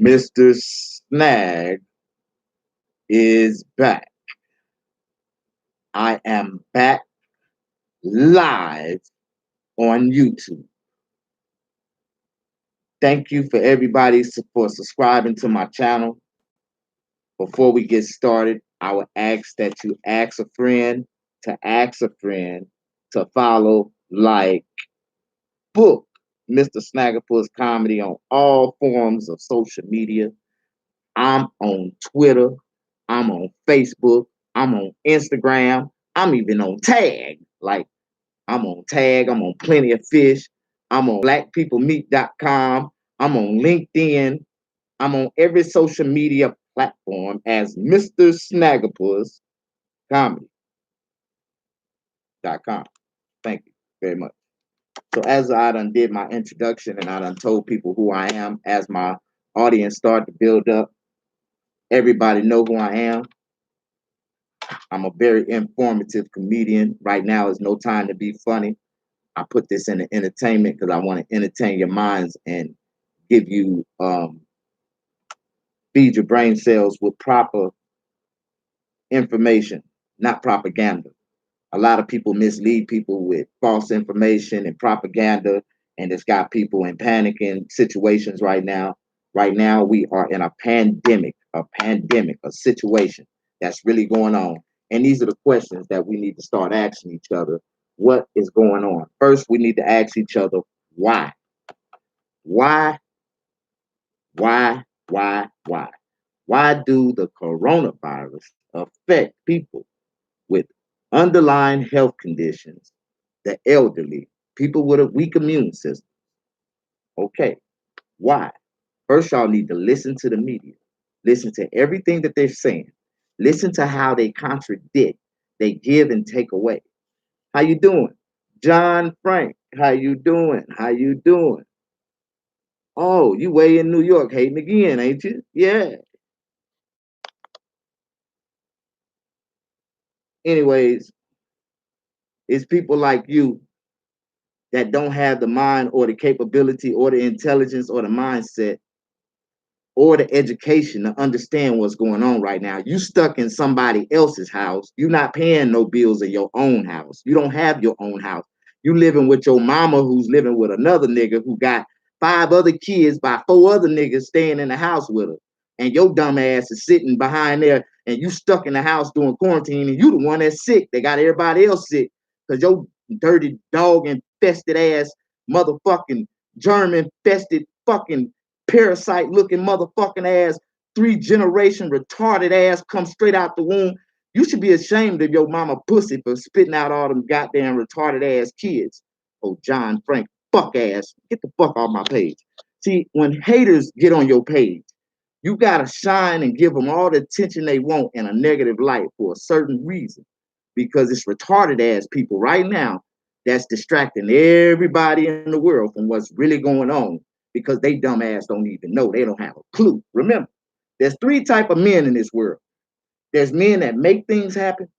Mr. Snag is back. I am back live on YouTube. Thank you for everybody for subscribing to my channel. Before we get started, I would ask that you ask a friend to follow, like, book Mr. Snaggerpuss Comedy on all forms of social media. I'm on Twitter. I'm on Facebook. I'm on Instagram. I'm even on Tag. Like, I'm on Tag. I'm on Plenty of Fish. I'm on blackpeoplemeet.com. I'm on LinkedIn. I'm on every social media platform as Mr. Snaggerpuss Comedy.com. Thank you very much. So as I done did my introduction and I done told people who I am, as my audience started to build up, everybody know who I am. I'm a very informative comedian. Right now is no time to be funny. I put this in the entertainment because I want to entertain your minds and give you feed your brain cells with proper information, not propaganda. A lot of people mislead people with false information and propaganda, and it's got people in panicking situations right now. Right now, we are in a situation that's really going on. And these are the questions that we need to start asking each other. What is going on? First, we need to ask each other, why? Why? Why? Why do the coronavirus affect people with underlying health conditions, the elderly, people with a weak immune system? Okay, why? First, y'all need to listen to the media. Listen to everything that they're saying. Listen to how they contradict, they give and take away. How you doing? John Frank, how you doing? How you doing? Oh, you way in New York hating again, ain't you? Yeah. Anyways, it's people like you that don't have the mind or the capability or the intelligence or the mindset or the education to understand what's going on right now. You stuck in somebody else's house. You're not paying no bills in your own house. You don't have your own house. You living with your mama who's living with another nigga who got 5 other kids by 4 other niggas staying in the house with her. And your dumb ass is sitting behind there and you stuck in the house doing quarantine and you the one that's sick. They got everybody else sick because your dirty dog infested ass motherfucking germ infested fucking parasite looking motherfucking ass 3-generation retarded ass come straight out the womb. You should be ashamed of your mama pussy for spitting out all them goddamn retarded ass kids. Oh, John Frank, fuck ass. Get the fuck off my page. See, when haters get on your page, you gotta shine and give them all the attention they want in a negative light for a certain reason. Because it's retarded ass people right now that's distracting everybody in the world from what's really going on because they dumb ass don't even know. They don't have a clue. Remember, there's 3 type of men in this world. There's men that make things happen.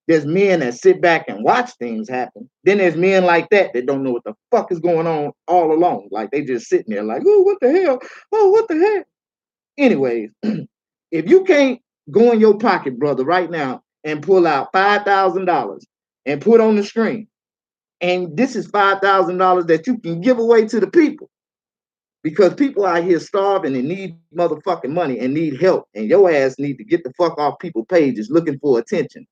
There's men that sit back and watch things happen. Then there's men like that don't know what the fuck is going on all along. Like they just sitting there like, oh, what the hell? Oh, what the heck? Anyways, if you can't go in your pocket, brother, right now and pull out $5,000 and put on the screen, and this is $5,000 that you can give away to the people because people out here starving and need motherfucking money and need help, and your ass need to get the fuck off people pages looking for attention.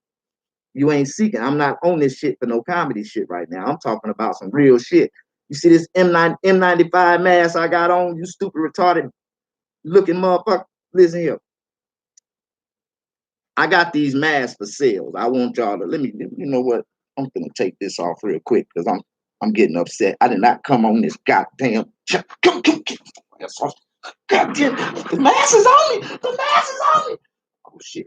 You ain't seeking. I'm not on this shit for no comedy shit right now. I'm talking about some real shit. You see this M95 mask I got on, you stupid retarded looking motherfucker? Listen here. I got these masks for sales. I want y'all to you know what? I'm gonna take this off real quick because I'm getting upset. I did not come on this goddamn. Come, goddamn, the mask is on me. The mask is on me. Oh shit.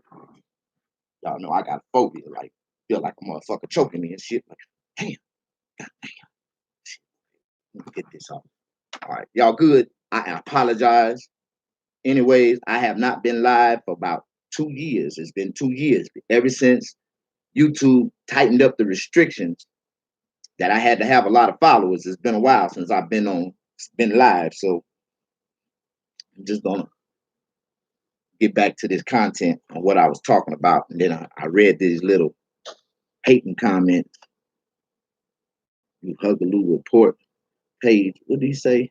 Y'all know I got a phobia. Like, feel like a motherfucker choking me and shit. Like, damn, goddamn. Let me get this off. All right, y'all good. I apologize. Anyways, I have not been live for about 2 years. It's been 2 years ever since YouTube tightened up the restrictions that I had to have a lot of followers. It's been a while since I've been live. So I'm just gonna get back to this content and what I was talking about. And then I read these little hating comments. You Hugaloo report page. What did he say?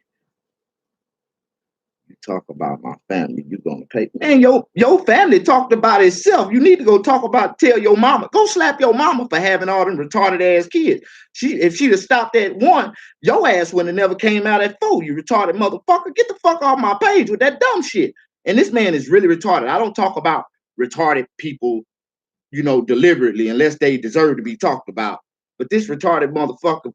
You talk about my family, you gonna pay. Man, your family talked about itself. You need to go talk about, tell your mama. Go slap your mama for having all them retarded ass kids. If she'd have stopped at 1, your ass would have never came out at 4, you retarded motherfucker. Get the fuck off my page with that dumb shit. And this man is really retarded. I don't talk about retarded people, deliberately, unless they deserve to be talked about. But this retarded motherfucker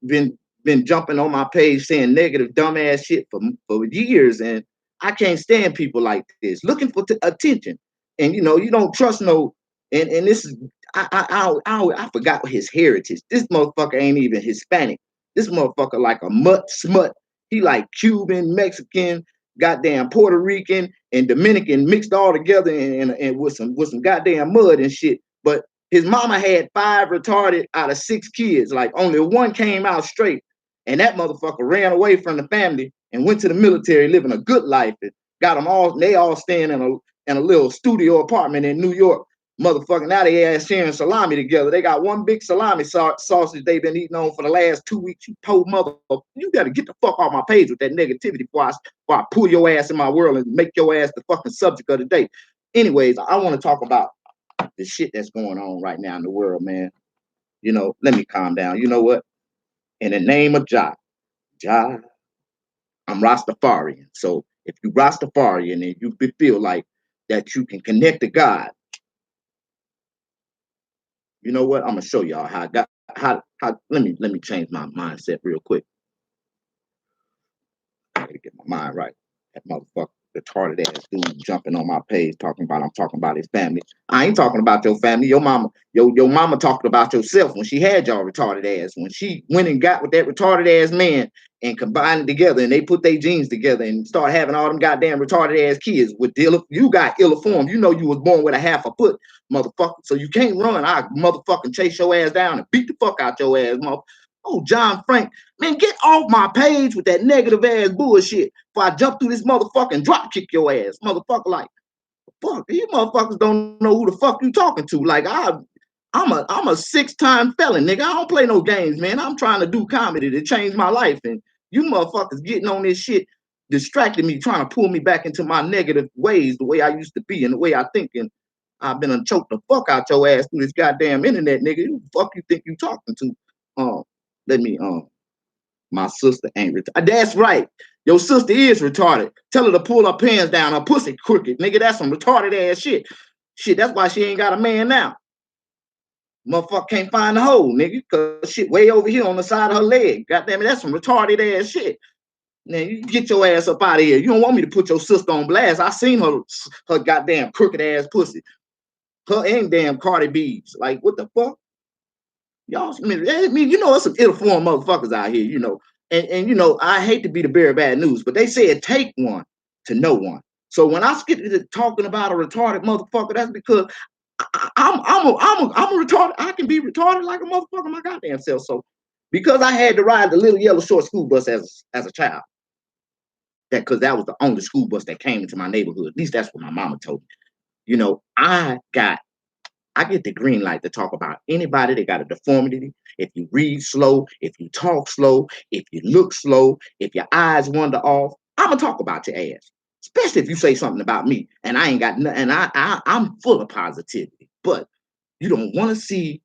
been jumping on my page saying negative dumbass shit for years, and I can't stand people like this looking for attention. And you don't trust no. And this is I forgot his heritage. This motherfucker ain't even Hispanic. This motherfucker like a mutt smut. He like Cuban, Mexican, goddamn Puerto Rican, and Dominican mixed all together and with some goddamn mud and shit. But his mama had 5 retarded out of 6 kids. Like only 1 came out straight. And that motherfucker ran away from the family and went to the military, living a good life. And got them all, they all staying in a little studio apartment in New York. Motherfucker, now they ass sharing salami together. They got one big salami sausage they've been eating on for the last 2 weeks. You poor motherfucker. You gotta get the fuck off my page with that negativity before I pull your ass in my world and make your ass the fucking subject of the day. Anyways, I want to talk about the shit that's going on right now in the world, man. Let me calm down. You know what? In the name of Jah, I'm Rastafarian. So if you Rastafarian and you feel like that you can connect to God, you know what? I'm gonna show y'all how I got how let me change my mindset real quick. I gotta get my mind right. That motherfucker, retarded ass dude jumping on my page I'm talking about his family. I ain't talking about your family. Your mama, your mama talked about yourself when she had y'all retarded ass. When she went and got with that retarded ass man and combined it together and they put their genes together and start having all them goddamn retarded ass kids with you got ill form. You know you was born with a half a foot, motherfucker. So you can't run. I motherfucking chase your ass down and beat the fuck out your ass, motherfucker. Oh, John Frank, man, get off my page with that negative ass bullshit before I jump through this motherfucker and drop kick your ass, motherfucker. Like, fuck, you motherfuckers don't know who the fuck you talking to. Like, I'm a 6-time felon, nigga. I don't play no games, man. I'm trying to do comedy to change my life, and you motherfuckers getting on this shit, distracting me, trying to pull me back into my negative ways, the way I used to be and the way I think. And I've been choked the fuck out your ass through this goddamn internet, nigga. Who the fuck you think you talking to? Let me my sister ain't retarded. That's right. Your sister is retarded. Tell her to pull her pants down, her pussy crooked. Nigga, that's some retarded ass shit. Shit, that's why she ain't got a man now. Motherfucker can't find the hole, nigga, cause shit way over here on the side of her leg. Goddamn it, that's some retarded ass shit. Now you get your ass up out of here. You don't want me to put your sister on blast. I seen her goddamn crooked ass pussy. Her and damn Cardi B's. Like, what the fuck? Y'all, I mean, there's some ill-formed motherfuckers out here, and I hate to be the bearer of bad news, but they say it take one to know one. So when I get to talking about a retarded motherfucker, that's because I'm a retarded. I can be retarded like a motherfucker my goddamn self. So because I had to ride the little yellow short school bus as a child, because that was the only school bus that came into my neighborhood. At least that's what my mama told me. I get the green light to talk about anybody that got a deformity. If you read slow, if you talk slow, if you look slow, if your eyes wander off, I'm gonna talk about your ass. Especially if you say something about me and I ain't got nothing. And I'm full of positivity, but you don't want to see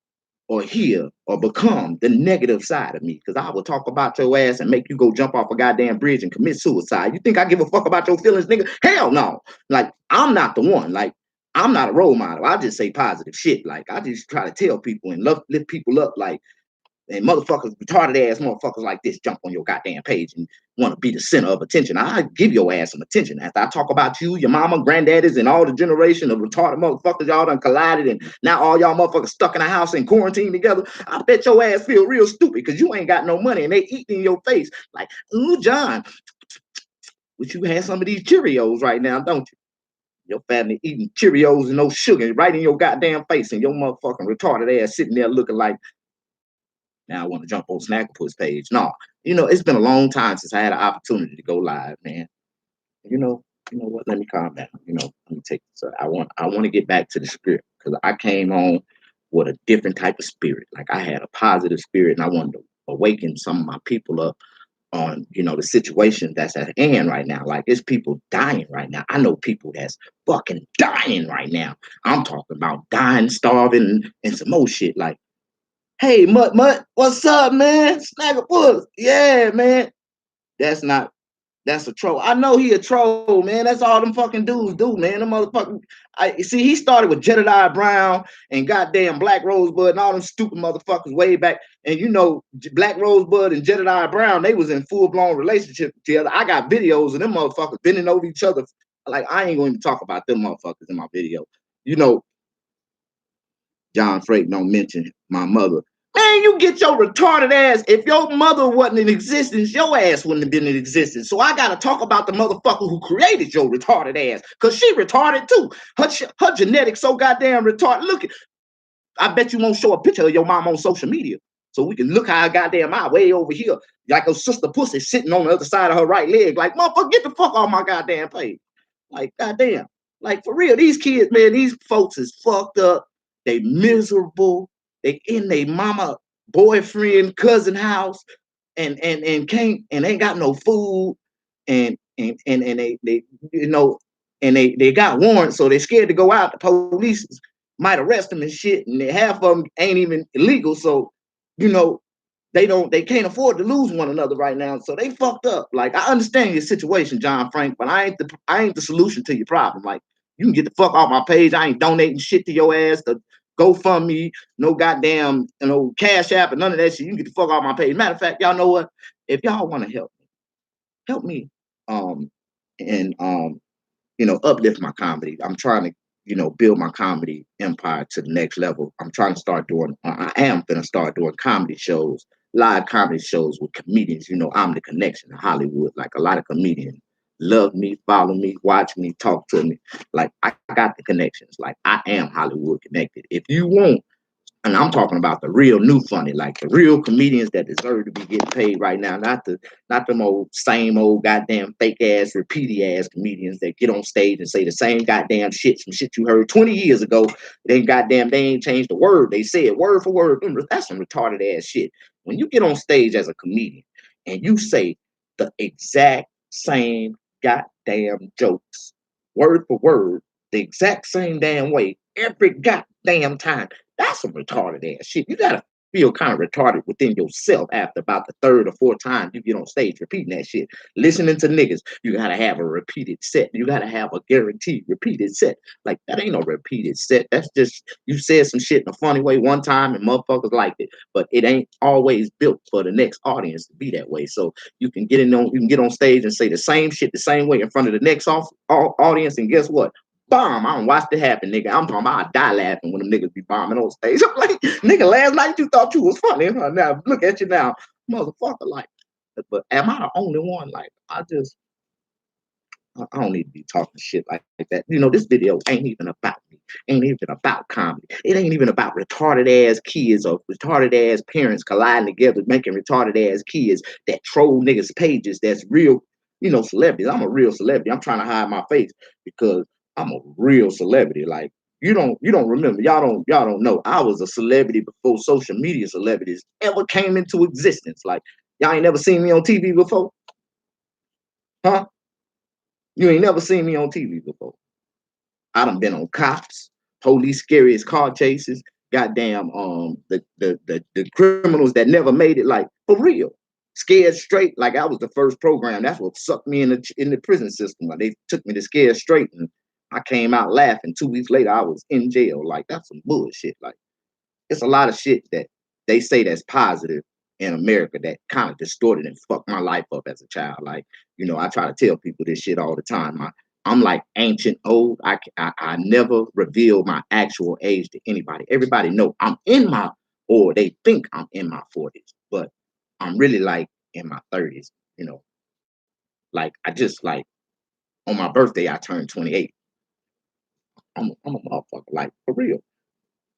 or hear or become the negative side of me, because I will talk about your ass and make you go jump off a goddamn bridge and commit suicide. You think I give a fuck about your feelings, nigga? Hell no. Like, I'm not the one. Like, I'm not a role model. I just say positive shit. Like, I just try to tell people and lift people up. Like, and motherfuckers, retarded ass motherfuckers like this jump on your goddamn page and want to be the center of attention. I give your ass some attention. After I talk about you, your mama, granddaddies, and all the generation of retarded motherfuckers y'all done collided, and now all y'all motherfuckers stuck in a house and quarantined together, I bet your ass feel real stupid because you ain't got no money and they eating in your face. Like, ooh, John, wish you had some of these Cheerios right now, don't you? Your family eating Cheerios and no sugar right in your goddamn face, and your motherfucking retarded ass sitting there looking like, now I want to jump on Snackapus page. No, it's been a long time since I had an opportunity to go live, man. you know what? Let me calm down. Let me take this. I want to get back to the spirit because I came on with a different type of spirit. Like I had a positive spirit, and I wanted to awaken some of my people up on the situation that's at hand right now. Like it's people dying right now. I know people that's fucking dying right now. I'm talking about dying, starving, and some more shit. Like, hey, Mutt, what's up, man? Snag a puss. Yeah, man. That's not That's a troll. I know he a troll, man. That's all them fucking dudes do, man. Them motherfucking. I see. He started with Jedediah Brown and goddamn Black Rosebud and all them stupid motherfuckers way back. And Black Rosebud and Jedediah Brown, they was in full blown relationship together. I got videos of them motherfuckers bending over each other. Like I ain't going to talk about them motherfuckers in my video. You know, John Frake don't mention my mother. Man, you get your retarded ass. If your mother wasn't in existence, your ass wouldn't have been in existence. So I gotta talk about the motherfucker who created your retarded ass, cause she retarded too. Her genetics so goddamn retarded. Look, I bet you won't show a picture of your mom on social media, so we can look how goddamn eye way over here, like her sister pussy sitting on the other side of her right leg. Like motherfucker, get the fuck off my goddamn page. Like goddamn, like for real, these kids, man, these folks is fucked up. They miserable. They in their mama boyfriend cousin house and can't and ain't got no food and they and they got warrants, so they scared to go out. The police might arrest them and shit, and half of them ain't even illegal, so you know they can't afford to lose one another right now, so they fucked up. Like I understand your situation, John Frank, but I ain't the solution to your problem. Like you can get the fuck off my page. I ain't donating shit to your ass. The GoFundMe, no goddamn Cash App, and none of that shit. You can get the fuck off my page. Matter of fact, y'all know what? If y'all want to help me, and uplift my comedy. I'm trying to build my comedy empire to the next level. I'm trying to start doing. I am gonna start doing comedy shows, live comedy shows with comedians. I'm the connection to Hollywood. Like a lot of comedians love me, follow me, watch me, talk to me. Like I got the connections. Like I am Hollywood connected. If you want, and I'm talking about the real new funny, like the real comedians that deserve to be getting paid right now, not them old same old goddamn fake ass, repeaty ass comedians that get on stage and say the same goddamn shit, some shit you heard 20 years ago. They ain't changed the word. They said word for word. That's some retarded ass shit. When you get on stage as a comedian and you say the exact same goddamn jokes, word for word, the exact same damn way, every goddamn time. That's some retarded ass shit. You gotta feel kind of retarded within yourself after about the third or fourth time you get on stage repeating that shit. Listening to niggas, you gotta have a repeated set. You gotta have a guaranteed repeated set. Like that ain't no repeated set. That's just you said some shit in a funny way one time and motherfuckers liked it, but it ain't always built for the next audience to be that way. So you can get on stage and say the same shit the same way in front of the next audience, and guess what? Bomb. I don't watch it happen, nigga. I'm talking about I die laughing when them niggas be bombing on stage. I'm like, nigga, last night you thought you was funny. Now look at you now, motherfucker. Like, but am I the only one? Like, I don't need to be talking shit like that. This video ain't even about me. Ain't even about comedy. It ain't even about retarded ass kids or retarded ass parents colliding together, making retarded ass kids that troll niggas' pages. That's real, celebrities. I'm a real celebrity. I'm trying to hide my face because I'm a real celebrity. Like you don't remember. Y'all don't know. I was a celebrity before social media celebrities ever came into existence. Like y'all ain't never seen me on TV before, huh? You ain't never seen me on TV before. I done been on Cops, Police Scariest Car Chases, goddamn the criminals that never made it, like for real. Scared Straight, like I was the first program. That's what sucked me in the prison system. Like they took me to Scared Straight and I came out laughing. 2 weeks later, I was in jail. Like that's some bullshit. Like it's a lot of shit that they say that's positive in America that kind of distorted and fucked my life up as a child. Like, I try to tell people this shit all the time. I'm like ancient old. I never reveal my actual age to anybody. Everybody know I'm or they think I'm in my 40s, but I'm really like in my 30s. Like I just like on my birthday I turned 28. I'm a motherfucker, like for real.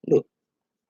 Look.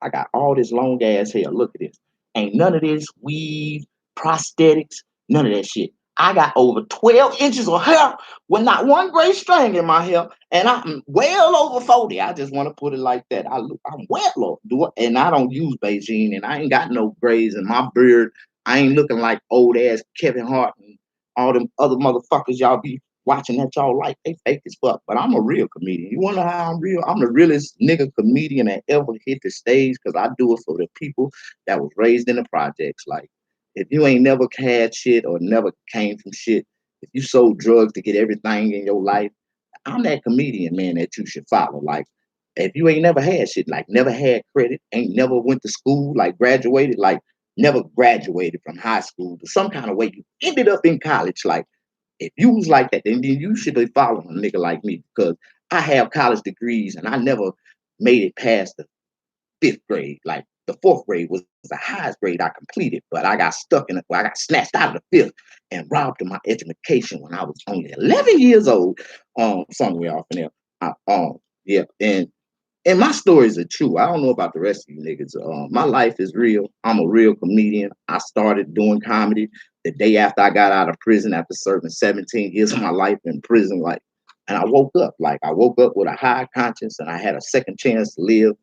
I got all this long ass hair. Look at this. Ain't none of this weave, prosthetics, none of that shit. I got over 12 inches of hair with not one gray string in my hair, and I'm well over 40. I just want to put it like that. I'm well over, and I don't use Beijing, and I ain't got no grays in my beard. I ain't looking like old ass Kevin Hart and all them other motherfuckers y'all be watching that y'all like. They fake as fuck, but I'm a real comedian. You wonder how I'm real? I'm the realest nigga comedian that ever hit the stage because I do it for the people that was raised in the projects. Like, if you ain't never had shit or never came from shit, if you sold drugs to get everything in your life, I'm that comedian, man, that you should follow. Like, if you ain't never had shit, like never had credit, ain't never went to school, like graduated, like never graduated from high school, but some kind of way you ended up in college. Like, if you was like that, then you should be following a nigga like me because I have college degrees and I never made it past the fifth grade. Like the fourth grade was the highest grade I completed, but I got stuck in it. Well, I got snatched out of the fifth and robbed of my education when I was only 11 years old. Somewhere off in there. Yeah, and my stories are true. I don't know about the rest of you niggas. My life is real. I'm a real comedian. I started doing comedy the day after I got out of prison after serving 17 years of my life in prison. Like, and I woke up. Like, I woke up with a high conscience and I had a second chance to live.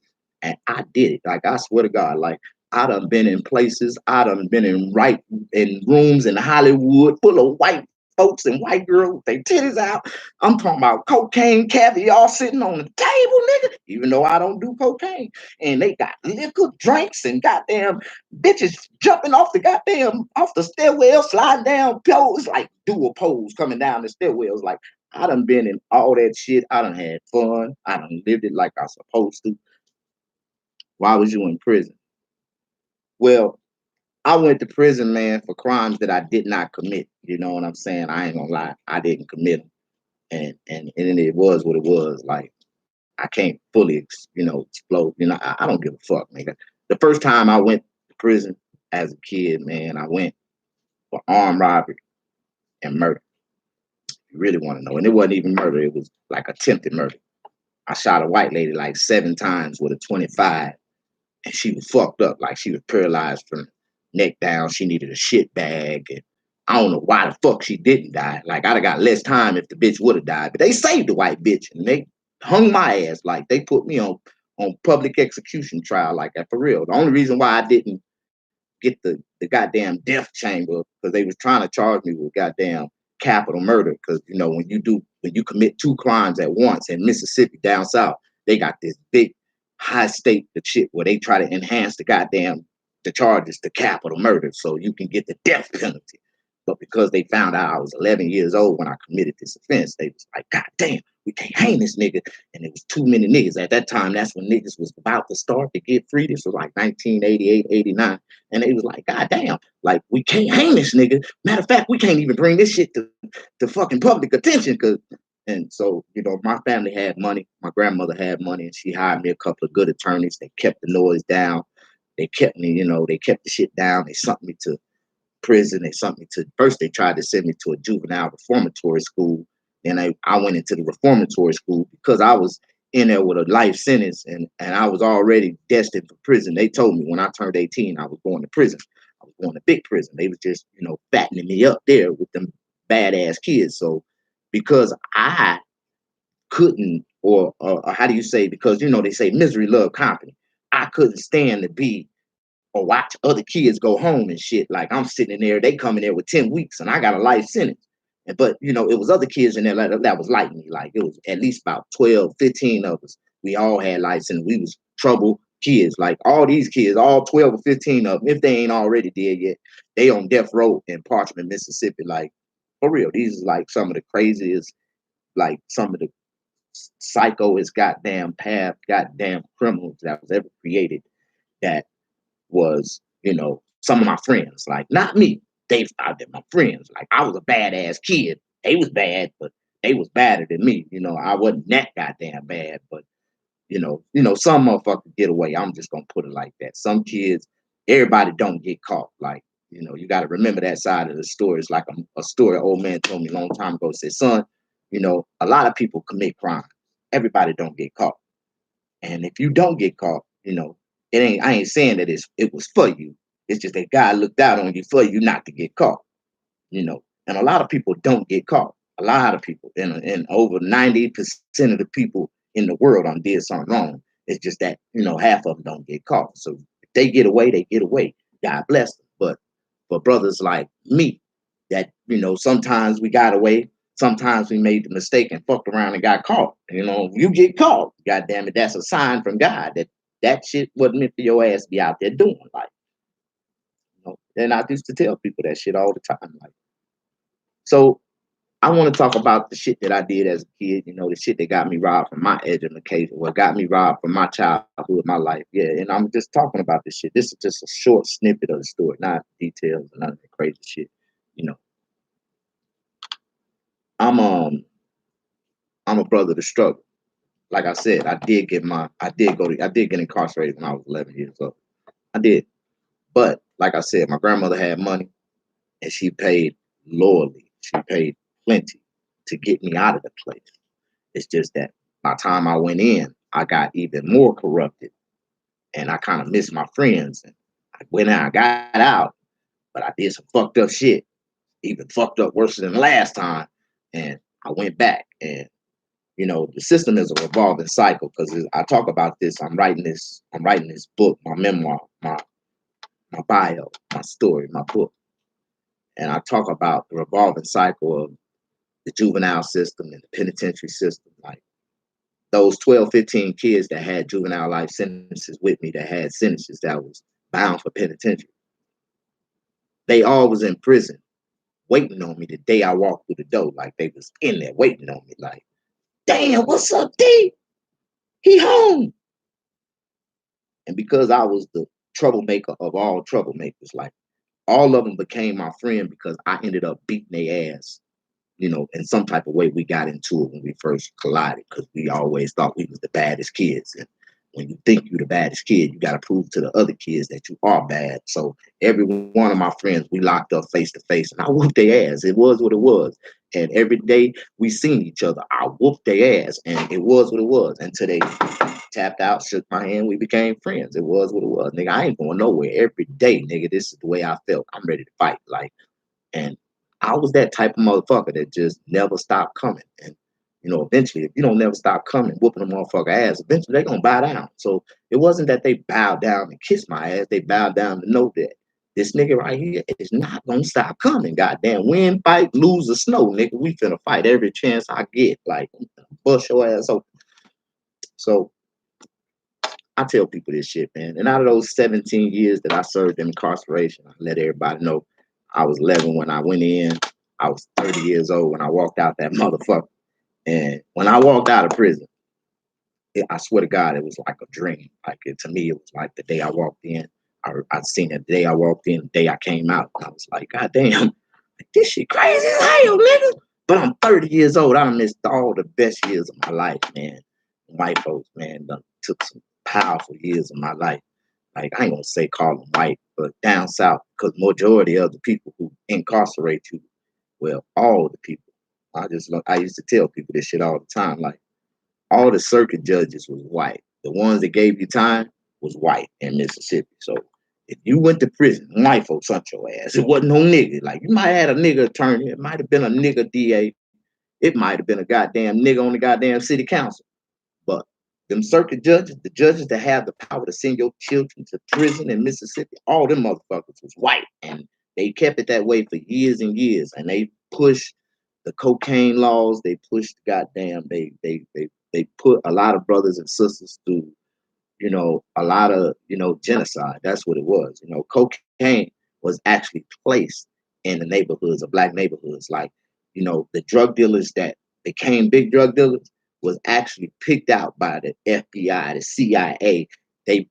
And I did it. Like, I swear to God, like, I done been in places, I done been in rooms in Hollywood full of white folks and white girls with their titties out. I'm talking about cocaine, caviar sitting on the table, nigga, even though I don't do cocaine. And they got liquor, drinks, and goddamn bitches jumping off the stairwell, sliding down poles, like dual poles coming down the stairwells. Like, I done been in all that shit. I done had fun. I done lived it like I supposed to. Why was you in prison? Well, I went to prison, man, for crimes that I did not commit. You know what I'm saying? I ain't gonna lie. I didn't commit them. And it was what it was. Like, I can't fully, explode. I don't give a fuck, nigga. The first time I went to prison as a kid, man, I went for armed robbery and murder. You really want to know? And it wasn't even murder. It was like attempted murder. I shot a white lady like 7 times with a 25, and she was fucked up. Like, she was paralyzed from neck down. She needed a shit bag, and I don't know why the fuck she didn't die. Like, I'd have got less time if the bitch would have died. But they saved the white bitch and they hung my ass. Like, they put me on public execution trial like that for real. The only reason why I didn't get the goddamn death chamber because they was trying to charge me with goddamn capital murder. Because when you commit 2 crimes at once in Mississippi down south, they got this big high state the shit where they try to enhance the charges to capital murder so you can get the death penalty. But because they found out I was 11 years old when I committed this offense, they was like, God damn, we can't hang this nigga. And it was too many niggas. At that time, that's when niggas was about to start to get free. This was like 1988, 89. And they was like, God damn, like, we can't hang this nigga. Matter of fact, we can't even bring this shit to fucking public attention. And so, my family had money. My grandmother had money, and she hired me a couple of good attorneys. They kept the noise down. They kept me, they kept the shit down. They sent me to prison. They sent me to, first they tried to send me to a juvenile reformatory school. Then I went into the reformatory school because I was in there with a life sentence and I was already destined for prison. They told me when I turned 18, I was going to prison. I was going to big prison. They was just, fattening me up there with them badass kids. So because I couldn't, or how do you say, because, they say misery love company. I couldn't stand to be or watch other kids go home and shit. Like, I'm sitting in there, they come in there with 10 weeks and I got a life sentence. But it was other kids in there that was like me. Like, it was at least about 12, 15 of us. We all had life sentences. We was trouble kids. Like, all these kids, all 12 or 15 of them, if they ain't already dead yet, they on death row in Parchment, Mississippi. Like, for real. These is like some of the craziest, like some of the psychoest goddamn criminals that was ever created. That was, some of my friends, like not me. They my friends. Like, I was a badass kid. They was bad, but they was badder than me. I wasn't that goddamn bad, but some motherfuckers get away. I'm just gonna put it like that. Some kids, everybody don't get caught. Like, you got to remember that side of the story. It's like a story an old man told me a long time ago. Said, son, a lot of people commit crime. Everybody don't get caught. And if you don't get caught, I ain't saying that it was for you. It's just that God looked out on you for you not to get caught, you know. And a lot of people don't get caught. A lot of people, and over 90% of the people in the world on did something wrong. It's just that, half of them don't get caught. So if they get away, they get away. God bless them. But for brothers like me, that, sometimes we got away, sometimes we made the mistake and fucked around and got caught. You get caught, God damn it, that's a sign from God that shit wasn't meant for your ass to be out there doing. Like, and I used to tell people that shit all the time. Like, so I want to talk about the shit that I did as a kid, the shit that got me robbed from my education, what got me robbed from my childhood, my life. Yeah, and I'm just talking about this shit. This is just a short snippet of the story, not details and none of that crazy shit. You know, I'm I'm a brother to struggle. Like I said, I did get incarcerated when I was 11 years old. I did, but like I said, my grandmother had money, and she paid loyally. She paid plenty to get me out of the place. It's just that by the time I went in, I got even more corrupted, and I kind of missed my friends. And I went out, I got out, but I did some fucked up shit, even fucked up worse than the last time. And I went back, and the system is a revolving cycle because I talk about this. I'm writing this. I'm writing this book, my memoir, my bio, my story, my book, and I talk about the revolving cycle of the juvenile system and the penitentiary system. Like, those 12, 15 kids that had juvenile life sentences with me, that had sentences that was bound for penitentiary, they all was in prison waiting on me the day I walked through the door. Like, they was in there waiting on me. Like, damn, what's up, D? He home. And because I was the troublemaker of all troublemakers, like, all of them became my friend because I ended up beating their ass. In some type of way, we got into it when we first collided because we always thought we was the baddest kids. And when you think you're the baddest kid, you got to prove to the other kids that you are bad. So every one of my friends, we locked up face to face, and I whooped their ass. It was what it was. And every day we seen each other, I whooped their ass, and it was what it was. Until they tapped out, shook my hand, we became friends. It was what it was. Nigga, I ain't going nowhere. Every day, nigga, this is the way I felt. I'm ready to fight. Like, and I was that type of motherfucker that just never stopped coming. And, eventually, if you don't never stop coming, whooping a motherfucker ass, eventually they're going to bow down. So it wasn't that they bowed down and kissed my ass. They bowed down to know that this nigga right here is not going to stop coming. Goddamn, win, fight, lose, or snow, nigga. We finna fight every chance I get. Like, bust your ass open. So I tell people this shit, man. And out of those 17 years that I served in incarceration, I let everybody know I was 11 when I went in. I was 30 years old when I walked out that motherfucker. And when I walked out of prison, I swear to God, it was like a dream. To me, it was like the day I walked in. I seen it the day I walked in, the day I came out. And I was like, God damn, this shit crazy as hell, nigga. But I'm 30 years old. I done missed all the best years of my life, man. White folks, man, done took some powerful years of my life. Like, I ain't gonna say call them white, but down south, because majority of the people who incarcerate you, well, all the people. I used to tell people this shit all the time. Like, all the circuit judges was white. The ones that gave you time was white in Mississippi. So if you went to prison, white folks sent your ass. It wasn't no nigga. Like, you might have had a nigga attorney. It might have been a nigga DA. It might have been a goddamn nigga on the goddamn city council. But them circuit judges, the judges that have the power to send your children to prison in Mississippi, all them motherfuckers was white. And they kept it that way for years and years. And they pushed the cocaine laws. They pushed goddamn, they put a lot of brothers and sisters through, a lot of, genocide. That's what it was. Cocaine was actually placed in the neighborhoods of black neighborhoods. Like, the drug dealers that became big drug dealers was actually picked out by the FBI, the CIA. They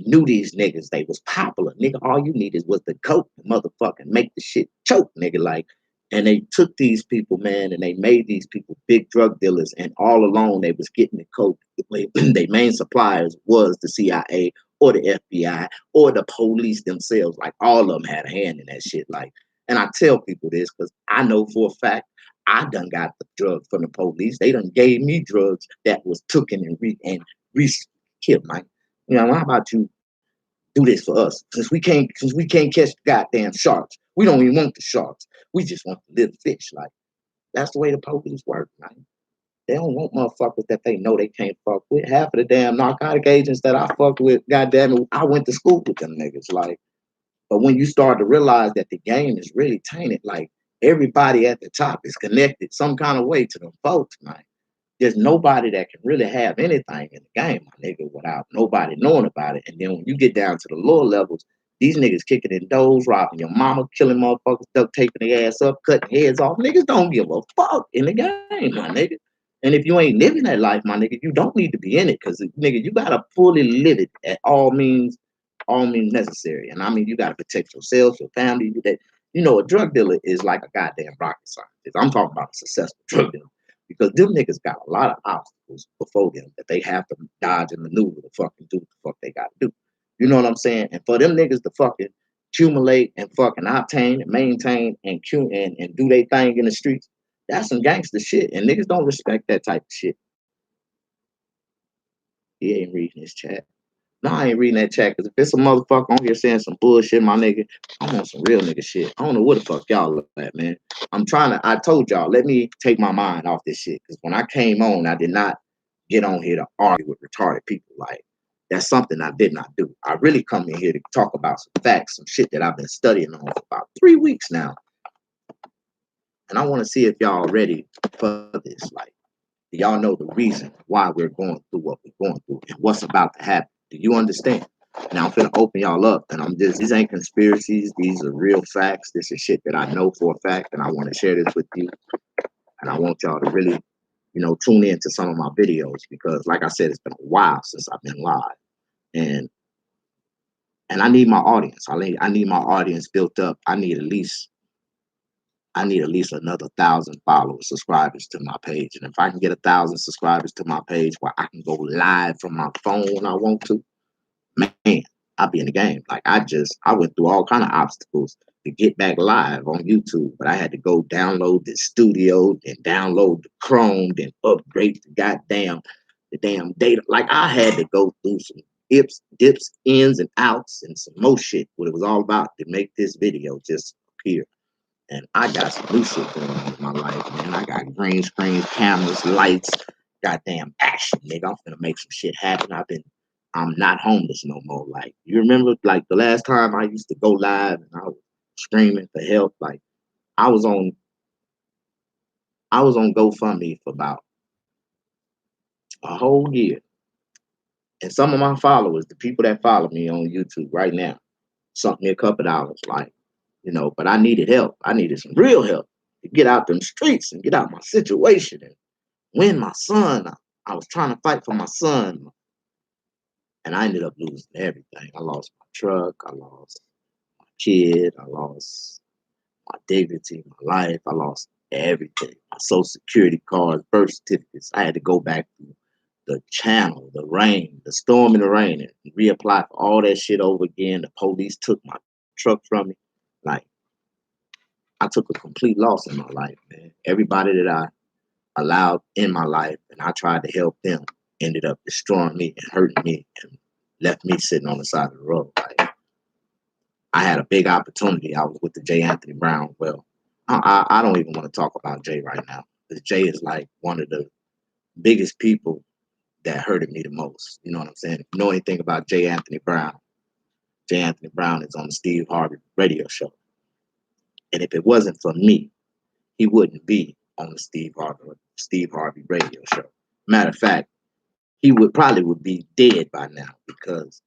knew these niggas. They was popular. Nigga, all you needed was the coke, motherfucking make the shit choke, nigga. Like, and they took these people, man, and they made these people big drug dealers. And all along, they was getting the coke. Their main suppliers was the CIA or the FBI or the police themselves. Like, all of them had a hand in that shit. Like, and I tell people this because I know for a fact I done got the drugs from the police. They done gave me drugs that was taken and killed, Mike. How about you do this for us. Since we can't catch the goddamn sharks, we don't even want the sharks. We just want the little fish. Like, that's the way the police work, man. They don't want motherfuckers that they know they can't fuck with. Half of the damn narcotic agents that I fucked with, goddamn it, I went to school with them niggas. Like, but when you start to realize that the game is really tainted, like everybody at the top is connected some kind of way to them folks, man. There's nobody that can really have anything in the game, my nigga, without nobody knowing about it. And then when you get down to the lower levels, these niggas kicking in doors, robbing your mama, killing motherfuckers, duct taping their ass up, cutting heads off. Niggas don't give a fuck in the game, my nigga. And if you ain't living that life, my nigga, you don't need to be in it, because nigga, you gotta fully live it at all means necessary. And I mean, you gotta protect yourself, your family. That, you know, a drug dealer is like a goddamn rocket scientist. I'm talking about a successful drug dealer, because them niggas got a lot of obstacles before them that they have to dodge and maneuver to fucking do what the fuck they gotta do. You know what I'm saying? And for them niggas to fucking accumulate and fucking obtain and maintain and do their thing in the streets, that's some gangster shit. And niggas don't respect that type of shit. He ain't reading his chat. No, I ain't reading that chat, because if it's a motherfucker on here saying some bullshit, my nigga, I'm on some real nigga shit. I don't know what the fuck y'all look at, man. I told y'all, let me take my mind off this shit. Because when I came on, I did not get on here to argue with retarded people. Like, that's something I did not do. I really come in here to talk about some facts, some shit that I've been studying on for about 3 weeks now. And I want to see if y'all ready for this. Like, do y'all know the reason why we're going through what we're going through and what's about to happen? Do you understand? Now I'm finna open y'all up, and these ain't conspiracies, these are real facts. This is shit that I know for a fact, and I want to share this with you. And I want y'all to really, tune in to some of my videos, because like I said, it's been a while since I've been live. And I need my audience. I need my audience built up. I need at least another 1,000 followers, subscribers to my page. And if I can get 1,000 subscribers to my page where I can go live from my phone when I want to, man, I'll be in the game. Like, I went through all kind of obstacles to get back live on YouTube, but I had to go download the studio, then download the Chrome, then upgrade the damn data. Like, I had to go through some dips, ins and outs, and some more shit, what it was all about to make this video just appear. And I got some new shit going on in my life, man. I got green screens, cameras, lights, goddamn action, nigga. I'm finna make some shit happen. I'm not homeless no more. Like, you remember, like, the last time I used to go live and I was screaming for help? Like, I was on GoFundMe for about a whole year. And some of my followers, the people that follow me on YouTube right now, sunk me a couple dollars, like, but I needed help. I needed some real help to get out them streets and get out my situation and win my son. I was trying to fight for my son, and I ended up losing everything. I lost my truck. I lost my kid. I lost my dignity, my life. I lost everything. My social security cards, birth certificates. I had to go back to the channel, the rain, the storm and the rain, and reapply for all that shit over again. The police took my truck from me. Like, I took a complete loss in my life, man. Everybody that I allowed in my life and I tried to help them ended up destroying me and hurting me and left me sitting on the side of the road. Like, I had a big opportunity. I was with the J. Anthony Brown. Well, I don't even want to talk about Jay right now, because Jay is like one of the biggest people that hurted me the most. You know what I'm saying? If you know anything about J. Anthony Brown is on the Steve Harvey radio show. And if it wasn't for me, he wouldn't be on the Steve Harvey radio show. Matter of fact, he would be dead by now, because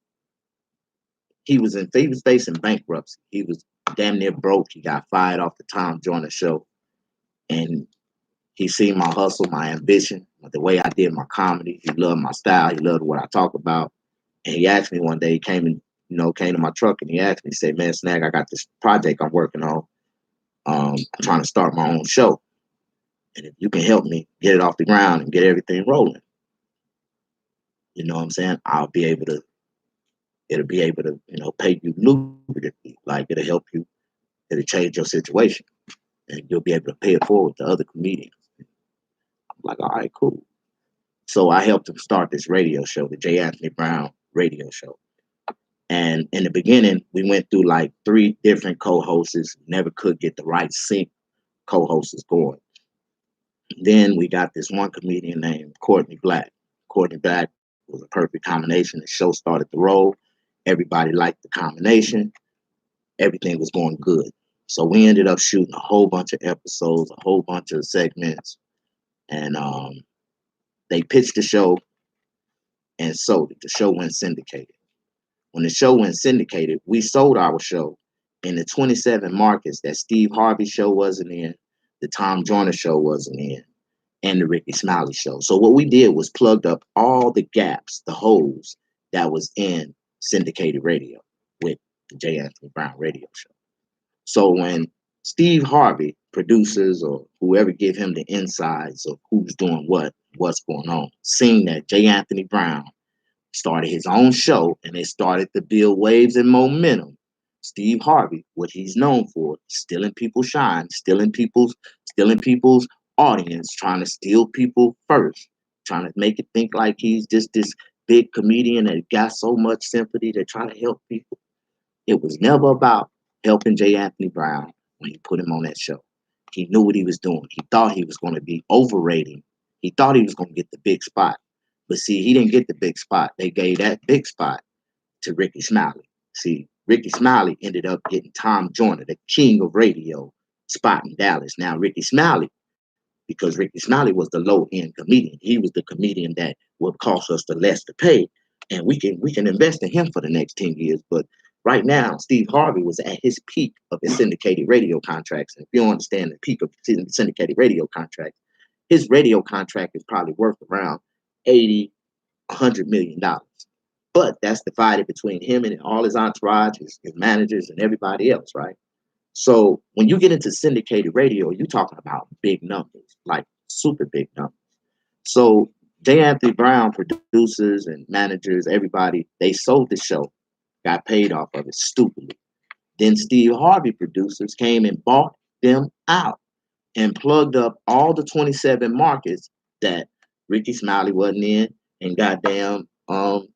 he was facing bankruptcy. He was damn near broke. He got fired off the Tom Joyner show. And he seen my hustle, my ambition, the way I did my comedy. He loved my style. He loved what I talk about. And he asked me one day, he came to my truck, and he asked me, he said, "Man, Snag, I got this project I'm working on. I'm trying to start my own show. And if you can help me get it off the ground and get everything rolling, you know what I'm saying, it'll be able to, pay you lucratively. Like, it'll help you, it'll change your situation, and you'll be able to pay it forward to other comedians." I'm like, all right, cool. So I helped him start this radio show, the J. Anthony Brown radio show. And in the beginning, we went through like 3 different co-hosts. Never could get the right sync co-hosts going. Then we got this one comedian named Courtney Black. Courtney Black was a perfect combination. The show started to roll. Everybody liked the combination. Everything was going good. So we ended up shooting a whole bunch of episodes, a whole bunch of segments, and they pitched the show and sold it. The show went syndicated. When the show went syndicated, we sold our show in the 27 markets that Steve Harvey show wasn't in, the Tom Joyner show wasn't in, and the Rickey Smiley show. So what we did was plugged up all the gaps, the holes that was in syndicated radio with the J. Anthony Brown radio show. So when Steve Harvey, producers or whoever give him the insights of who's doing what, what's going on, seeing that J. Anthony Brown started his own show and it started to build waves and momentum. Steve Harvey, what he's known for, stealing people's shine, stealing people's audience, trying to steal people first, trying to make it think like he's just this big comedian that got so much sympathy to try to help people. It was never about helping J. Anthony Brown when he put him on that show. He knew what he was doing. He thought he was going to be overrating. He thought he was going to get the big spot. But see, he didn't get the big spot. They gave that big spot to Rickey Smiley. See, Rickey Smiley ended up getting Tom Joyner, the king of radio, spot in Dallas. Now, Rickey Smiley, because Rickey Smiley was the low-end comedian. He was the comedian that would cost us the less to pay. And we can invest in him for the next 10 years. But right now, Steve Harvey was at his peak of his syndicated radio contracts. And if you don't understand the peak of syndicated radio contracts, his radio contract is probably worth around 80, $100 million. But that's divided between him and all his entourage, his managers, and everybody else, right? So when you get into syndicated radio, you're talking about big numbers, like super big numbers. So J. Anthony Brown producers and managers, everybody, they sold the show, got paid off of it stupidly. Then Steve Harvey producers came and bought them out and plugged up all the 27 markets that Rickey Smiley wasn't in, and goddamn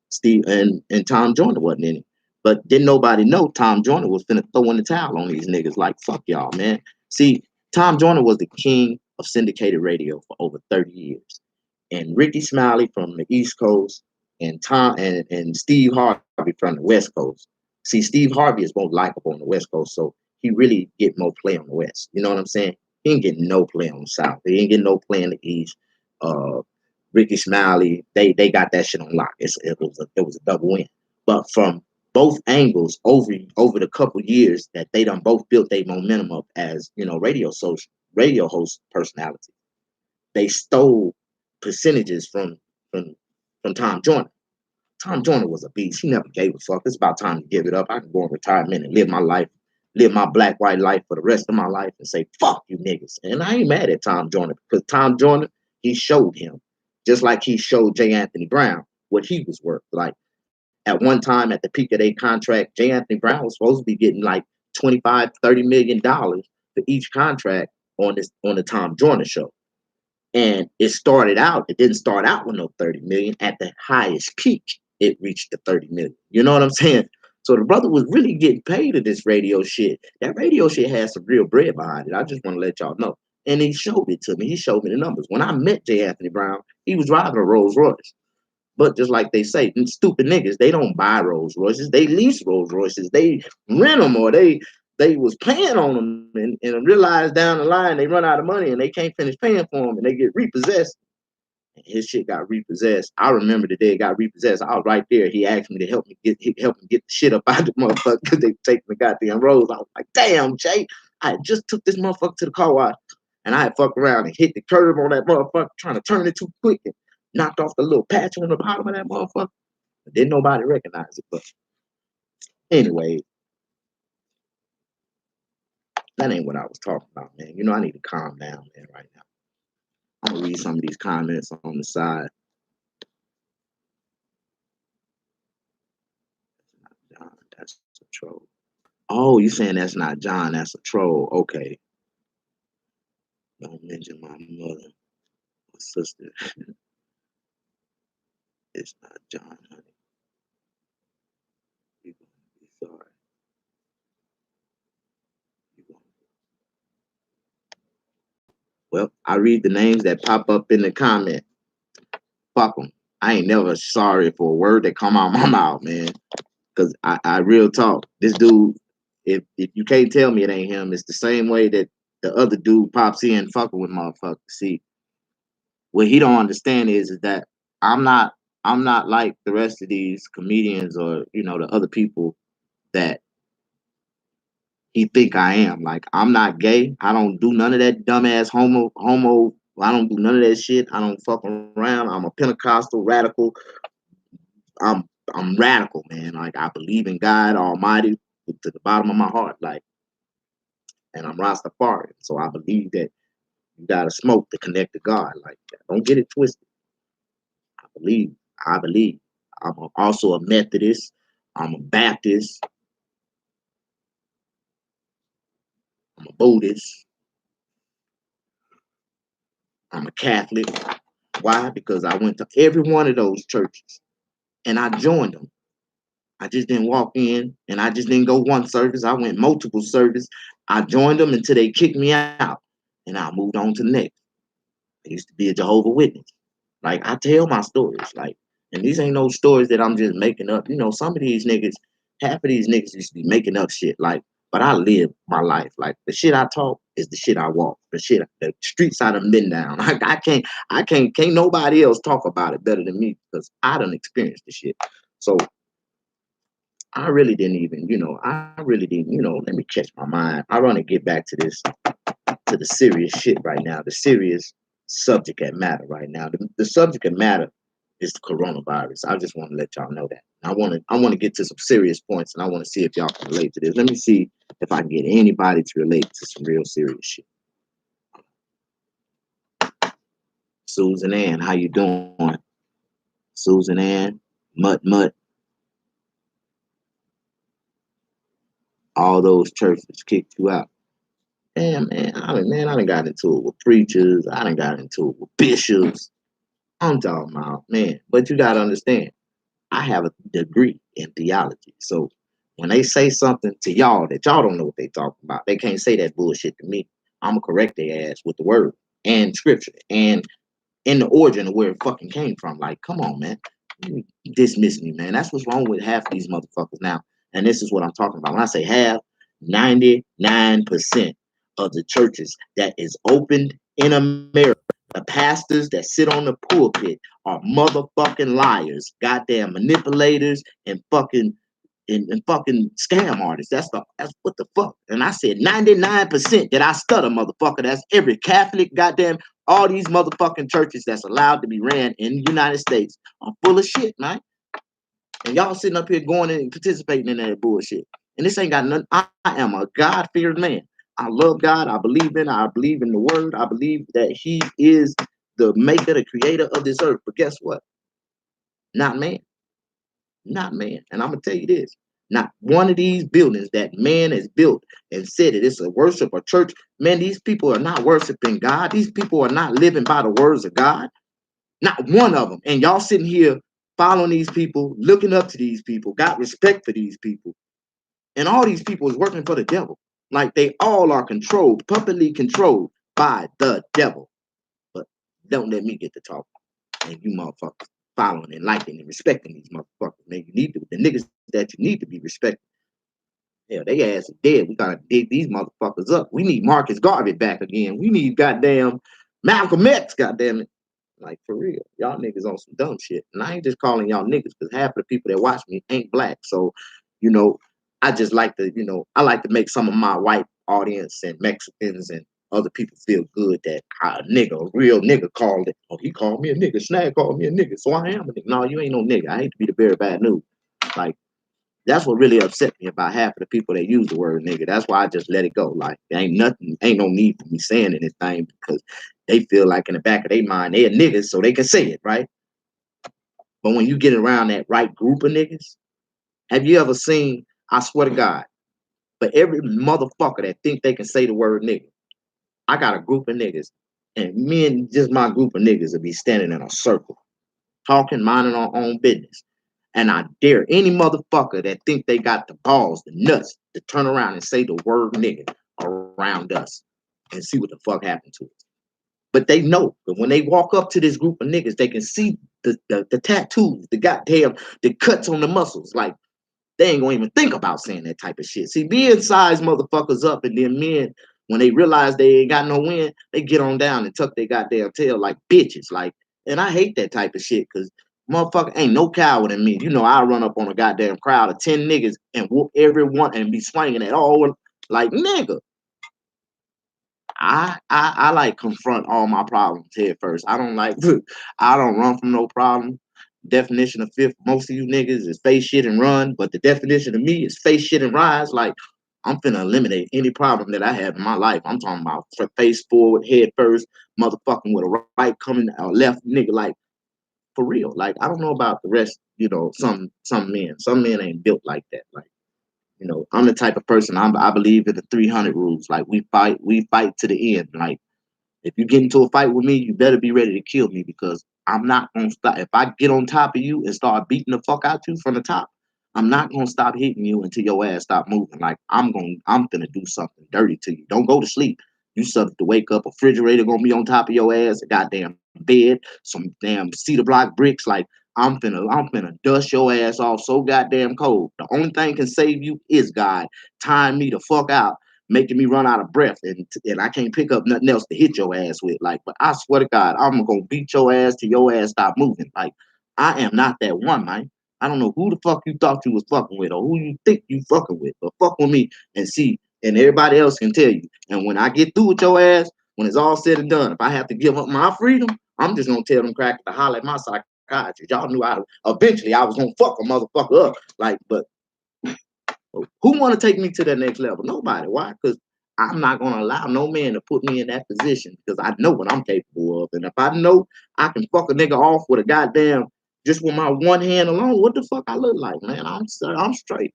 Steve and Tom Joyner wasn't in it. But didn't nobody know Tom Joyner was finna throw in the towel on these niggas like, fuck y'all, man. See, Tom Joyner was the king of syndicated radio for over 30 years. And Rickey Smiley from the East Coast and and Steve Harvey from the West Coast. See, Steve Harvey is more likable on the West Coast, so he really get more play on the West. You know what I'm saying? He ain't getting no play on the South. He ain't getting no play in the East. Rickey Smiley, they got that shit on lock. It was a double win. But from both angles, over the couple years that they done both built their momentum up as radio host personality, they stole percentages from Tom Joyner. Tom Joyner was a beast. He never gave a fuck. It's about time to give it up. I can go in retirement and live my life, live my black, white life for the rest of my life and say, fuck you niggas. And I ain't mad at Tom Joyner because Tom Joyner, he showed him, just like he showed J. Anthony Brown what he was worth. Like at one time at the peak of their contract, J. Anthony Brown was supposed to be getting like 25, $30 million for each contract on the Tom Joyner show. And it didn't start out with no 30 million. At the highest peak, it reached the 30 million. You know what I'm saying? So the brother was really getting paid at this radio shit. That radio shit has some real bread behind it. I just want to let y'all know. And he showed it to me. He showed me the numbers. When I met J. Anthony Brown, he was driving a Rolls Royce. But just like they say, stupid niggas, they don't buy Rolls Royces. They lease Rolls Royces. They rent them, or they was paying on them and realize down the line they run out of money and they can't finish paying for them and they get repossessed. And his shit got repossessed. I remember the day it got repossessed. I was right there. He asked me to help him get the shit up out of the motherfucker because they taking the goddamn Rolls. I was like, damn, Jay, I just took this motherfucker to the car wash and I had fucked around and hit the curb on that motherfucker trying to turn it too quick and knocked off the little patch on the bottom of that motherfucker. But didn't nobody recognize it. But anyway, that ain't what I was talking about, man. You know, I need to calm down, man, right now. I'm gonna read some of these comments on the side. John, that's a troll. Oh, you saying that's not John? That's a troll. Okay. Don't mention my mother or sister. It's not John, honey. Well, I read the names that pop up in the comment. Fuck them. I ain't never sorry for a word that come out my mouth, man. Cause I real talk. This dude, if you can't tell me it ain't him, it's the same way that the other dude pops in fucking with motherfuckers. See, what he don't understand is that I'm not I'm not like the rest of these comedians or the other people that he think I am. Like I'm not gay. I don't do none of that dumbass homo. I don't do none of that shit. I don't fuck around. I'm a Pentecostal radical. I'm I'm radical, man. Like I believe in God Almighty to the bottom of my heart. Like, and I'm Rastafarian, so I believe that you gotta smoke to connect to God. Like, don't get it twisted. I believe. I believe. Also a Methodist. I'm a Baptist. I'm a Buddhist. I'm a Catholic. Why? Because I went to every one of those churches and I joined them. I just didn't walk in and I just didn't go one service. I went multiple service. I joined them until they kicked me out and I moved on to the next. I used to be a Jehovah Witness. Like I tell my stories, like, and these ain't no stories that I'm just making up. Some of these niggas, half of these niggas used to be making up shit. Like, but I live my life. Like the shit I talk is the shit I walk. The streets I done been down. Like can't nobody else talk about it better than me because I done experienced the shit. So I really didn't even, I really didn't, let me catch my mind. I want to get back to the serious shit right now, the serious subject at matter right now. The subject at matter is the coronavirus. I just want to let y'all know that. I want to get to some serious points, and I want to see if y'all can relate to this. Let me see if I can get anybody to relate to some real serious shit. Susan Ann, how you doing? Susan Ann, Mutt, all those churches kicked you out. Damn, man, I done got into it with preachers. I done got into it with bishops. I'm talking about, man. But you got to understand, I have a degree in theology. So when they say something to y'all that y'all don't know what they talking about, they can't say that bullshit to me. I'm going to correct their ass with the word and scripture and in the origin of where it fucking came from. Like, come on, man. You dismiss me, man. That's what's wrong with half of these motherfuckers now. And this is what I'm talking about. When I say half, 99% of the churches that is opened in America, the pastors that sit on the pulpit are motherfucking liars, goddamn manipulators, and fucking scam artists. That's what the fuck. And I said 99% that I stutter, motherfucker. That's every Catholic, goddamn, all these motherfucking churches that's allowed to be ran in the United States are full of shit, man. And y'all sitting up here going and participating in that bullshit. And this ain't got nothing. I am a God-fearing man. I love God. I believe in the word. I believe that he is the maker, the creator of this earth. But guess what? Not man. Not man. And I'm gonna tell you this. Not one of these buildings that man has built and said it is a worship or church. Man, these people are not worshiping God. These people are not living by the words of God. Not one of them. And y'all sitting here following these people, looking up to these people, got respect for these people. And all these people is working for the devil. Like they all are controlled, puppetly controlled by the devil. But don't let me get to talk. And you motherfuckers following and liking and respecting these motherfuckers. Man, you need to, the niggas that you need to be respecting. Hell, they ass are dead. We gotta dig these motherfuckers up. We need Marcus Garvey back again. We need goddamn Malcolm X, goddamn it. Like for real. Y'all niggas on some dumb shit. And I ain't just calling y'all niggas because half of the people that watch me ain't black. So, you know, I just like to, I like to make some of my white audience and Mexicans and other people feel good that a real nigga called it. Oh, he called me a nigga. Snag called me a nigga. So I am a nigga. No, you ain't no nigga. I hate to be the very bad news. Like, that's what really upset me about half of the people that use the word nigga. That's why I just let it go. Like, there ain't no need for me saying anything because they feel like in the back of their mind, they're niggas, so they can say it, right? But when you get around that right group of niggas, have you ever seen, I swear to God, for every motherfucker that think they can say the word nigga, I got a group of niggas, and me and just my group of niggas will be standing in a circle, talking, minding our own business. And I dare any motherfucker that think they got the balls, the nuts, to turn around and say the word nigga around us and see what the fuck happened to us. But they know that when they walk up to this group of niggas, they can see the tattoos, the goddamn the cuts on the muscles. Like they ain't gonna even think about saying that type of shit. See, being size motherfuckers up, and then men, when they realize they ain't got no win, they get on down and tuck their goddamn tail like bitches. Like, and I hate that type of shit because motherfucker ain't no coward in me. You know, I run up on a goddamn crowd of 10 niggas and whoop everyone and be swinging at all like nigga. I like confront all my problems head first. I don't like I don't run from no problem. Definition of fifth, most of you niggas is face shit and run, but the definition of me is face shit and rise. Like I'm finna eliminate any problem that I have in my life. I'm talking about face forward, head first, motherfucking with a right coming or left nigga. Like for real. Like I don't know about the rest, you know, some men. Some men ain't built like that. Like you know, I'm the type of person I believe in the 300 rules. Like we fight to the end. Like if you get into a fight with me, you better be ready to kill me because I'm not gonna stop. If I get on top of you and start beating the fuck out you from the top, I'm not gonna stop hitting you until your ass stop moving. Like I'm gonna do something dirty to you. Don't go to sleep. You subject to wake up. A refrigerator gonna be on top of your ass. A goddamn bed, some damn cedar block bricks. Like I'm finna dust your ass off so goddamn cold. The only thing can save you is God. Time me the fuck out, making me run out of breath, and I can't pick up nothing else to hit your ass with. Like, but I swear to God, I'm gonna beat your ass till your ass stop moving. Like, I am not that one, man. I don't know who the fuck you thought you was fucking with or who you think you fucking with, but fuck with me and see, and everybody else can tell you. And when I get through with your ass, when it's all said and done, if I have to give up my freedom, I'm just gonna tell them crackers to holler at my psychiatrist. Y'all knew eventually I was gonna fuck a motherfucker up. Like, but who want to take me to that next level? Nobody. Why? Because I'm not going to allow no man to put me in that position because I know what I'm capable of. And if I know I can fuck a nigga off with a goddamn, just with my one hand alone, what the fuck I look like, man? I'm straight.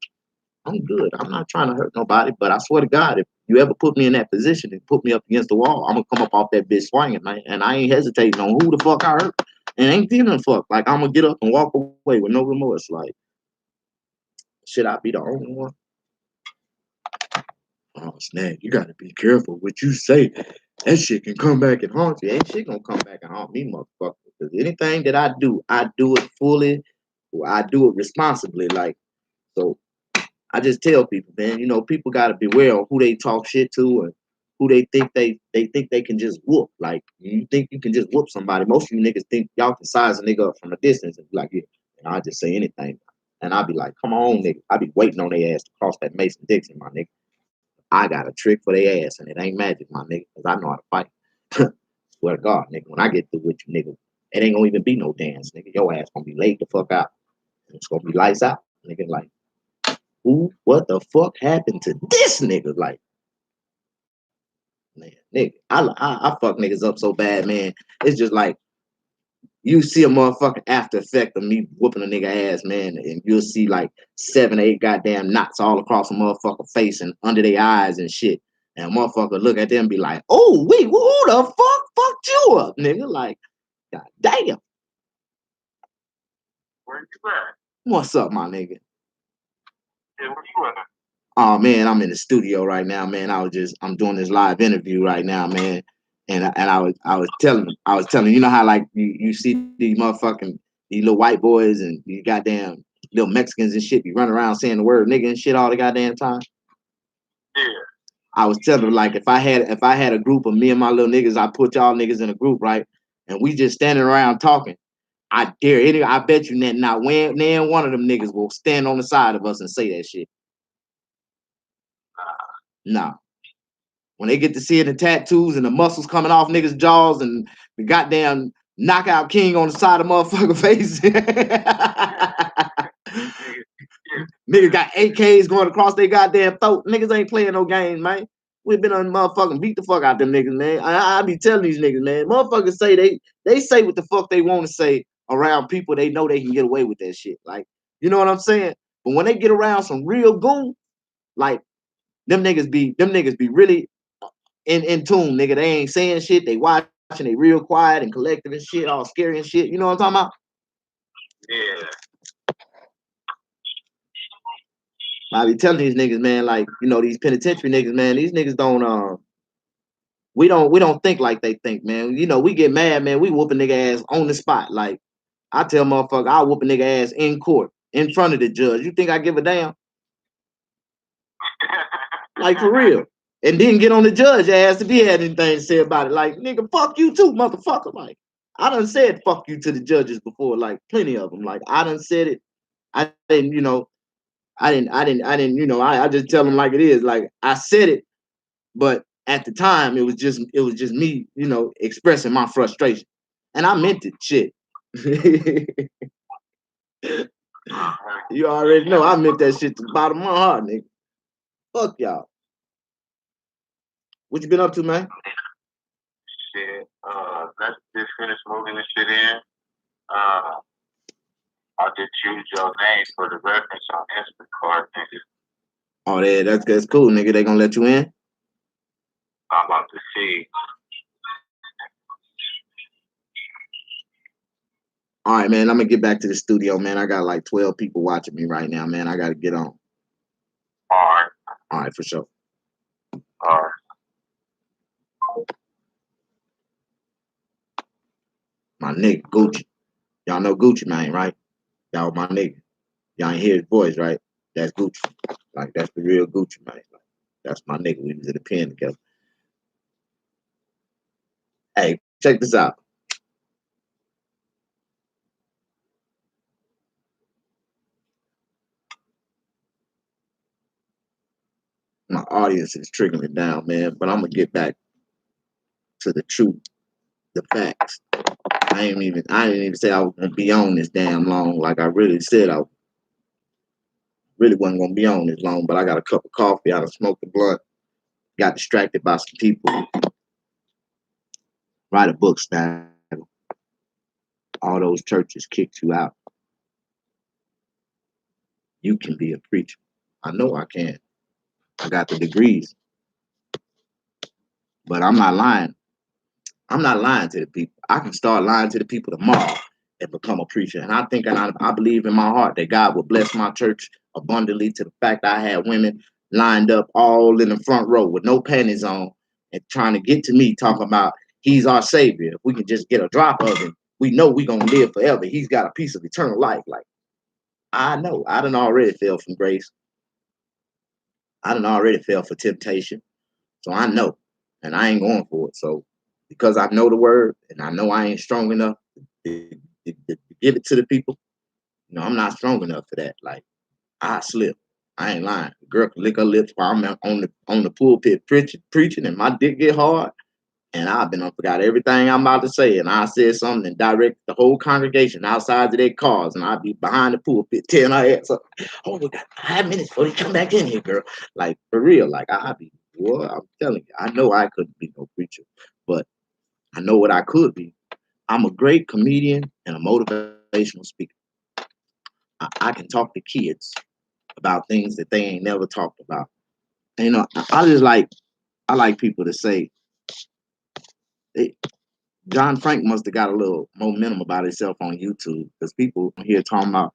I'm good. I'm not trying to hurt nobody, but I swear to God, if you ever put me in that position and put me up against the wall, I'm going to come up off that bitch swinging, man. And I ain't hesitating on who the fuck I hurt and ain't feeling fuck. Like, I'm going to get up and walk away with no remorse. Like, should I be the only one? Oh snap! You gotta be careful what you say. That shit can come back and haunt you. Ain't shit gonna come back and haunt me, motherfucker. Because anything that I do it fully. I do it responsibly. Like so, I just tell people, man. You know, people gotta beware of who they talk shit to and who they think they can just whoop. Like you think you can just whoop somebody. Most of you niggas think y'all can size a nigga up from a distance and be like, yeah, and I just say anything. And I'll be like, come on, nigga. I be waiting on their ass to cross that Mason Dixon, my nigga. I got a trick for their ass, and it ain't magic, my nigga, because I know how to fight. Swear to God, nigga, when I get through with you, nigga, it ain't gonna even be no dance, nigga. Your ass gonna be laid the fuck out. And it's gonna be lights out, nigga. Like, who, what the fuck happened to this nigga? Like, man, nigga, I fuck niggas up so bad, man. It's just like, you see a motherfucking after effect of me whooping a nigga ass, man, and you'll see like 7 or 8 goddamn knots all across a motherfucker face and under their eyes and shit. And a motherfucker look at them and be like, oh, wait, who the fuck fucked you up, nigga? Like, god damn. Where you at? What's up, my nigga? Yeah, where you at? Oh man, I'm in the studio right now, man. I'm doing this live interview right now, man. And I was telling you know how like you see these motherfucking these little white boys and these goddamn little Mexicans and shit be running around saying the word nigga and shit all the goddamn time. Yeah. I was telling them like if I had a group of me and my little niggas, I put y'all niggas in a group, right? And we just standing around talking. I bet you that not one of them niggas will stand on the side of us and say that shit. Nah. When they get to see the tattoos and the muscles coming off niggas' jaws and the goddamn knockout king on the side of motherfucker face. Niggas got AKs going across their goddamn throat. Niggas ain't playing no games, man. We been on motherfucking beat the fuck out them niggas, man. I be telling these niggas, man. Motherfuckers say they say what the fuck they want to say around people they know they can get away with that shit. Like, you know what I'm saying? But when they get around some real goon, like them niggas be really in tune, nigga. They ain't saying shit. They watching. They real quiet and collective and shit, all scary and shit. You know what I'm talking about? Yeah. I be telling these niggas, man, like, you know, these penitentiary niggas, man, these niggas don't We don't think like they think, man. You know, we get mad, man. We whoop a nigga ass on the spot. Like I tell motherfucker, I'll whoop a nigga ass in court in front of the judge. You think I give a damn? Like for real. And then get on the judge ass if he had anything to say about it. Like, nigga, fuck you too, motherfucker. Like, I done said fuck you to the judges before, like plenty of them. Like, I done said it. I didn't, you know, you know, I just tell them like it is. Like I said it, but at the time it was just me, you know, expressing my frustration. And I meant it, shit. You already know I meant that shit to the bottom of my heart, nigga. Fuck y'all. What you been up to, man? Shit. Let's just finish moving this shit in. I'll just use your name for the reference on Instacart, nigga. Oh, that's cool, nigga. They gonna let you in? I'm about to see. All right, man. I'm gonna get back to the studio, man. I got like 12 people watching me right now, man. I gotta get on. All right, for sure. All right. My nigga Gucci. Y'all know Gucci Mane, right? Y'all my nigga. Y'all ain't hear his voice, right? That's Gucci. Like that's the real Gucci Mane. Like, that's my nigga. We was in the pen together. Hey, check this out. My audience is trickling down, man. But I'm gonna get back to the truth, the facts. I didn't even say I was gonna be on this damn long. Like I really said, I really wasn't gonna be on this long. But I got a cup of coffee. I done smoked the blunt. Got distracted by some people. Write a book, Stagger. All those churches kicked you out. You can be a preacher. I know I can. I got the degrees. But I'm not lying. I'm not lying to the people. I can start lying to the people tomorrow and become a preacher. And I think, and I believe in my heart that God will bless my church abundantly to the fact that I had women lined up all in the front row with no panties on and trying to get to me talking about he's our savior. If we can just get a drop of him, we know we're going to live forever. He's got a piece of eternal life. Like, I know. I done already fell from grace. I done already fell for temptation. So I know. And I ain't going for it. So because I know the word and I know I ain't strong enough to give it to the people, you know, I'm not strong enough for that. Like I slip. I ain't lying. The girl can lick her lips while I'm on the pulpit preaching and my dick get hard. And I've been forgot everything I'm about to say. And I said something and direct the whole congregation outside of their cars. And I'd be behind the pulpit tearing her ass up. Oh, we got 5 minutes before they come back in here, girl. Like, for real. Like, I'd be, well, I'm telling you, I know I couldn't be no preacher, but I know what I could be. I'm a great comedian and a motivational speaker. I can talk to kids about things that they ain't never talked about. And, you know, I like people to say, John Frank must have got a little momentum about himself on YouTube because people here talking about,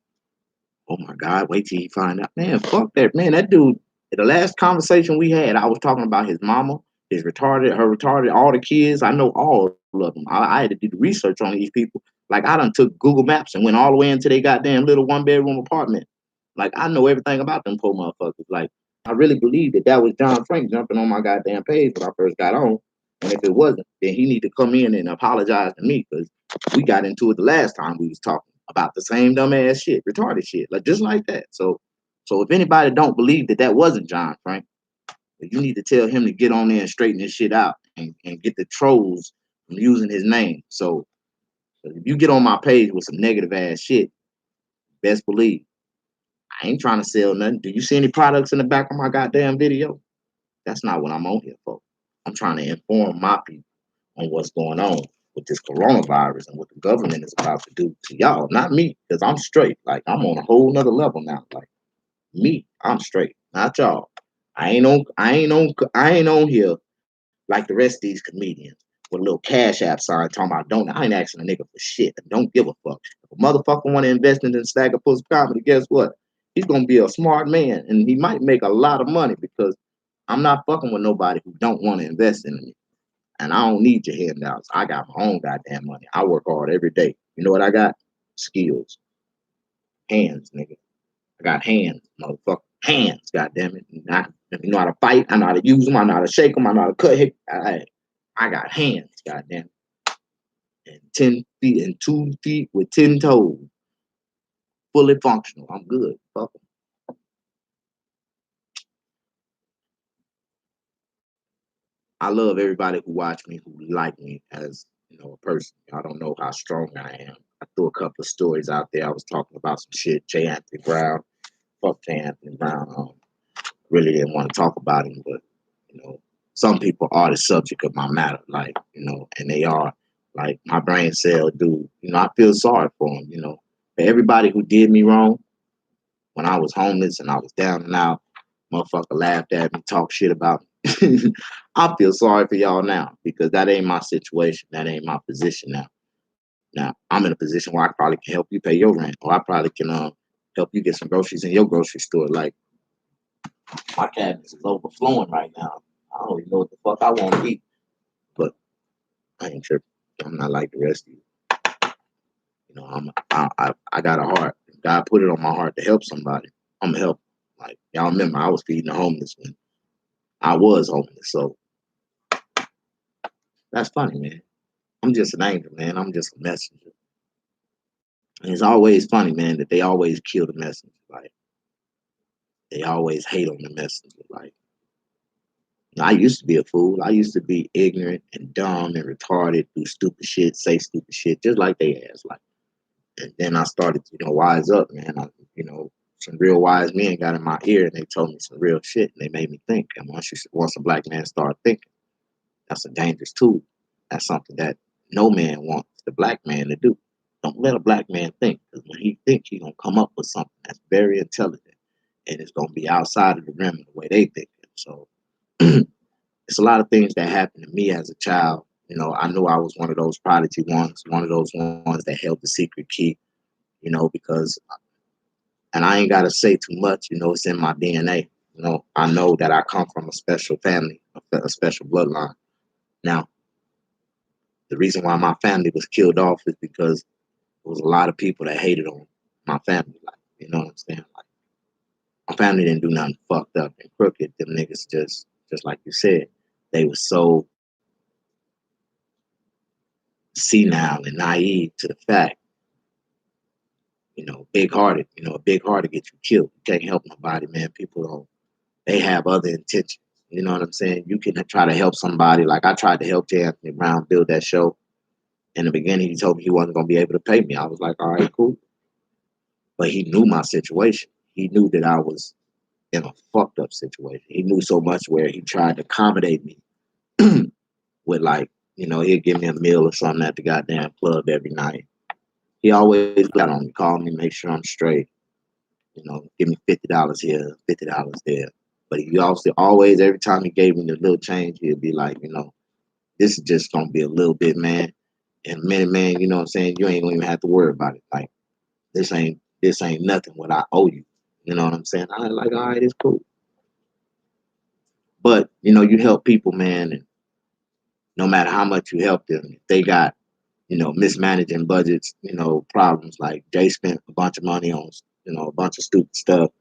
oh my God, wait till he find out. Man, fuck that. Man, that dude, the last conversation we had, I was talking about his mama, her retarded, all the kids. I know all of them. I had to do the research on these people. Like I done took Google Maps and went all the way into their goddamn little 1-bedroom apartment. Like I know everything about them poor motherfuckers. Like I really believe that was John Frank jumping on my goddamn page when I first got on. And if it wasn't, then he need to come in and apologize to me because we got into it the last time we was talking about the same dumbass shit, retarded shit, like just like that. So if anybody don't believe that wasn't John Frank, you need to tell him to get on there and straighten this shit out and get the trolls from using his name. So if you get on my page with some negative ass shit, best believe I ain't trying to sell nothing. Do you see any products in the back of my goddamn video? That's not what I'm on here for. I'm trying to inform my people on what's going on with this coronavirus and what the government is about to do to y'all, not me, because I'm straight. Like I'm on a whole nother level now. Like me, I'm straight, not y'all. I ain't on here like the rest of these comedians with a little cash app sign talking about don't. I ain't asking a nigga for shit and don't give a fuck. If a motherfucker want to invest in this Stagger Pussy Comedy, guess what? He's gonna be a smart man and he might make a lot of money because I'm not fucking with nobody who don't want to invest in me. And I don't need your handouts. I got my own goddamn money. I work hard every day. You know what I got? Skills. Hands, nigga. I got hands, motherfucker. Hands, goddamn it. You know how to fight. I know how to use them. I know how to shake them. I know how to cut hit. I got hands, goddamn. And 10 feet and 2 feet with 10 toes. Fully functional. I'm good. Fuck 'em. I love everybody who watch me, who like me as a person. I don't know how strong I am. I threw a couple of stories out there. I was talking about some shit. J. Anthony Brown. Fuck J. Anthony Brown. Really didn't want to talk about him, but some people are the subject of my matter, and they are. Like my brain cell dude. I feel sorry for him, For everybody who did me wrong when I was homeless and I was down and out, motherfucker laughed at me, talk shit about me. I feel sorry for y'all now because that ain't my situation. That ain't my position now. Now I'm in a position where I probably can help you pay your rent, or I probably can help you get some groceries in your grocery store. Like my cabinets is overflowing right now. I don't even know what the fuck I want to eat, but I ain't tripping. I'm not like the rest of you. I got a heart. God put it on my heart to help somebody. I'm gonna help. Like y'all remember, I was feeding the homeless when I was homeless. So that's funny, man. I'm just an angel, man. I'm just a messenger. And it's always funny, man, that they always kill the messenger. Like they always hate on the messenger. Like I used to be a fool. I used to be ignorant and dumb and retarded, do stupid shit, say stupid shit, just like they ass. Like, and then I started to, wise up, man. Some real wise men got in my ear and they told me some real shit and they made me think. And once a black man start thinking, that's a dangerous tool. That's something that no man wants the black man to do. Don't let a black man think, because when he think, he gonna come up with something that's very intelligent, and it's gonna be outside of the rim of the way they think. So it's a lot of things that happened to me as a child. I knew I was one of those prodigy ones, one of those ones that held the secret key. Because, and I ain't gotta say too much. It's in my DNA. I know that I come from a special family, a special bloodline. Now, the reason why my family was killed off is because there was a lot of people that hated on my family. Like, you know what I'm saying? Like, my family didn't do nothing fucked up and crooked. Them niggas just like you said, they were so senile and naive to the fact, big hearted. A big hearted gets you killed. You can't help nobody, man. People don't. They have other intentions. You know what I'm saying? You can try to help somebody. Like I tried to help J. Anthony Brown build that show. In the beginning, he told me he wasn't going to be able to pay me. I was like, all right, cool. But he knew my situation. He knew that I was in a fucked up situation. He knew so much where he tried to accommodate me with he'd give me a meal or something at the goddamn club every night. He always got on me, call me, make sure I'm straight. Give me $50 here, $50 there. But he also always, every time he gave me the little change, he'd be like, this is just gonna be a little bit, man. In a minute, man, you know what I'm saying? You ain't gonna even have to worry about it. Like this ain't nothing what I owe you. You know what I'm saying? I like, all right, it's cool. But you help people, man, and no matter how much you help them, if they got, mismanaging budgets, problems. Like Jay spent a bunch of money on, a bunch of stupid stuff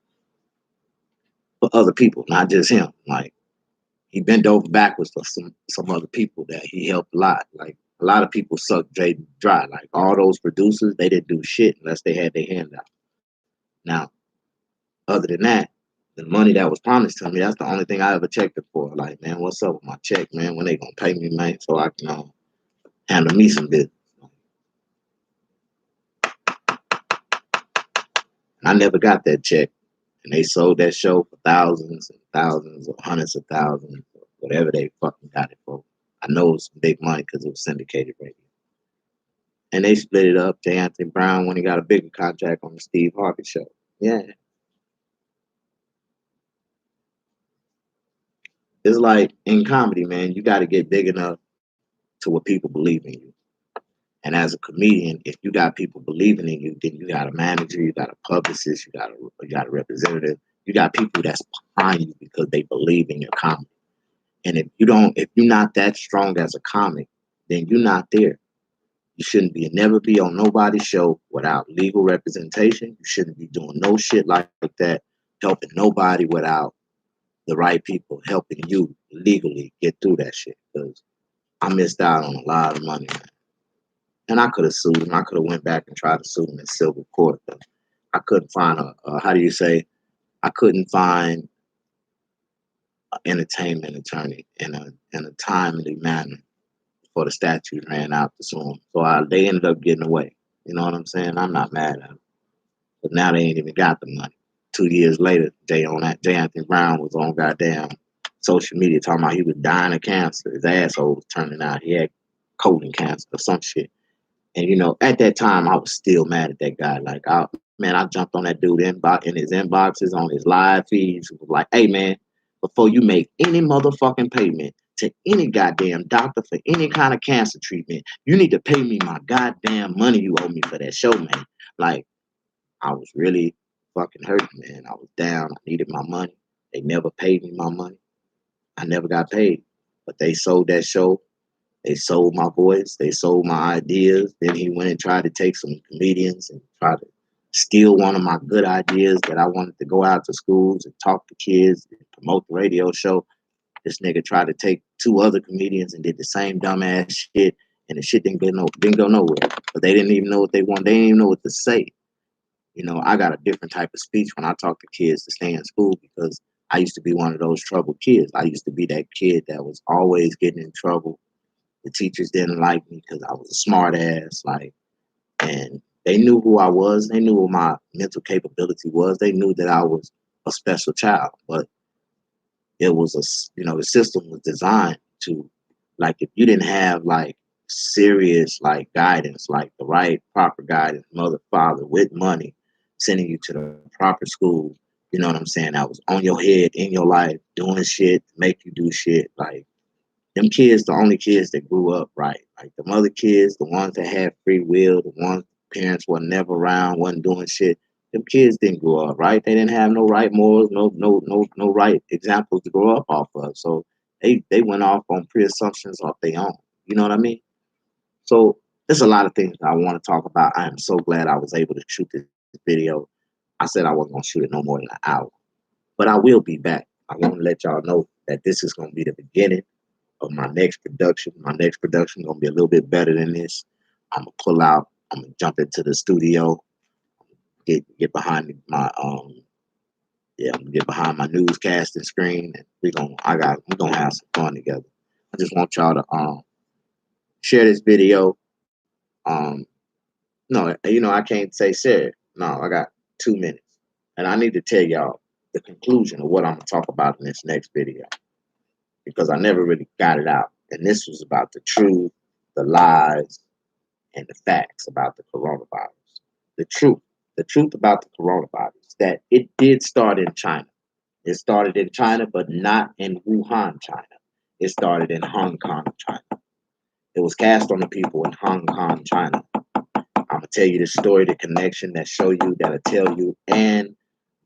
for other people, not just him. Like he bent over backwards for some other people that he helped a lot. Like a lot of people sucked Jay dry. Like all those producers, they didn't do shit unless they had their hand out. Now, other than that, the money that was promised to me, that's the only thing I ever checked it for. Like, man, what's up with my check, man? When they gonna pay me, man, so I can handle me some business. I never got that check. And they sold that show for thousands and thousands or hundreds of thousands, or whatever they fucking got it for. I know it was big money because it was syndicated radio. And they split it up. J. Anthony Brown when he got a bigger contract on the Steve Harvey show. Yeah. It's like in comedy, man, you got to get big enough to where people believe in you. And as a comedian, if you got people believing in you, then you got a manager, you got a publicist, you got a representative, you got people that's behind you because they believe in your comedy. And if you're not that strong as a comic, then you're not there. You shouldn't never be on nobody's show without legal representation. You shouldn't be doing no shit like that, helping nobody without the right people helping you legally get through that shit. Because I missed out on a lot of money, man. And I could have sued him. I could have went back and tried to sue him in civil court. But I couldn't find how do you say? I couldn't find an entertainment attorney in a timely manner before the statute ran out to sue him. So they ended up getting away. You know what I'm saying? I'm not mad at them. But now they ain't even got the money. 2 years later, J. Anthony Brown was on goddamn social media talking about he was dying of cancer. His asshole was turning out. He had colon cancer or some shit. And at that time, I was still mad at that guy. Like, I jumped on that dude in his inboxes, on his live feeds. Was like, hey man, before you make any motherfucking payment to any goddamn doctor for any kind of cancer treatment, you need to pay me my goddamn money you owe me for that show, man. Like, I was really fucking hurting, man. I was down. I needed my money. They never paid me my money. I never got paid. But they sold that show. They sold my voice. They sold my ideas. Then he went and tried to take some comedians and try to steal one of my good ideas that I wanted to go out to schools and talk to kids and promote the radio show. This nigga tried to take two other comedians and did the same dumbass shit, and the shit didn't go nowhere. But they didn't even know what they wanted. They didn't even know what to say. I got a different type of speech when I talk to kids to stay in school because I used to be one of those troubled kids. I used to be that kid that was always getting in trouble. The teachers didn't like me because I was a smart ass, and they knew who I was. They knew what my mental capability was. They knew that I was a special child, but it was the system was designed to, like, if you didn't have serious guidance, like the right proper guidance, mother, father with money, sending you to the proper school, you know what I'm saying? That was on your head in your life, doing shit, make you do shit. Like, them kids, the only kids that grew up right. Like the other kids, the ones that had free will, the ones parents were never around, wasn't doing shit. Them kids didn't grow up right. They didn't have no right morals, no right examples to grow up off of. So they went off on pre-assumptions of their own. You know what I mean? So there's a lot of things I want to talk about. I am so glad I was able to shoot this video. I said I wasn't gonna shoot it no more than an hour, but I will be back. I want to let y'all know that this is gonna be the beginning of my next production. My next production is gonna be a little bit better than this. I'm gonna pull out. I'm gonna jump into the studio. Get behind my I'm gonna get behind my newscasting screen, and we're gonna have some fun together. I just want y'all to share this video. Um, no, I can't say share it. No, I got 2 minutes, and I need to tell y'all the conclusion of what I'm gonna talk about in this next video because I never really got it out. And this was about the truth, the lies, and the facts about the coronavirus. The truth about the coronavirus, that it did start in China. It started in China, but not in Wuhan, China. It started in Hong Kong, China. It was cast on the people in Hong Kong, China. I'm gonna tell you the story, the connection that show you, that'll tell you, and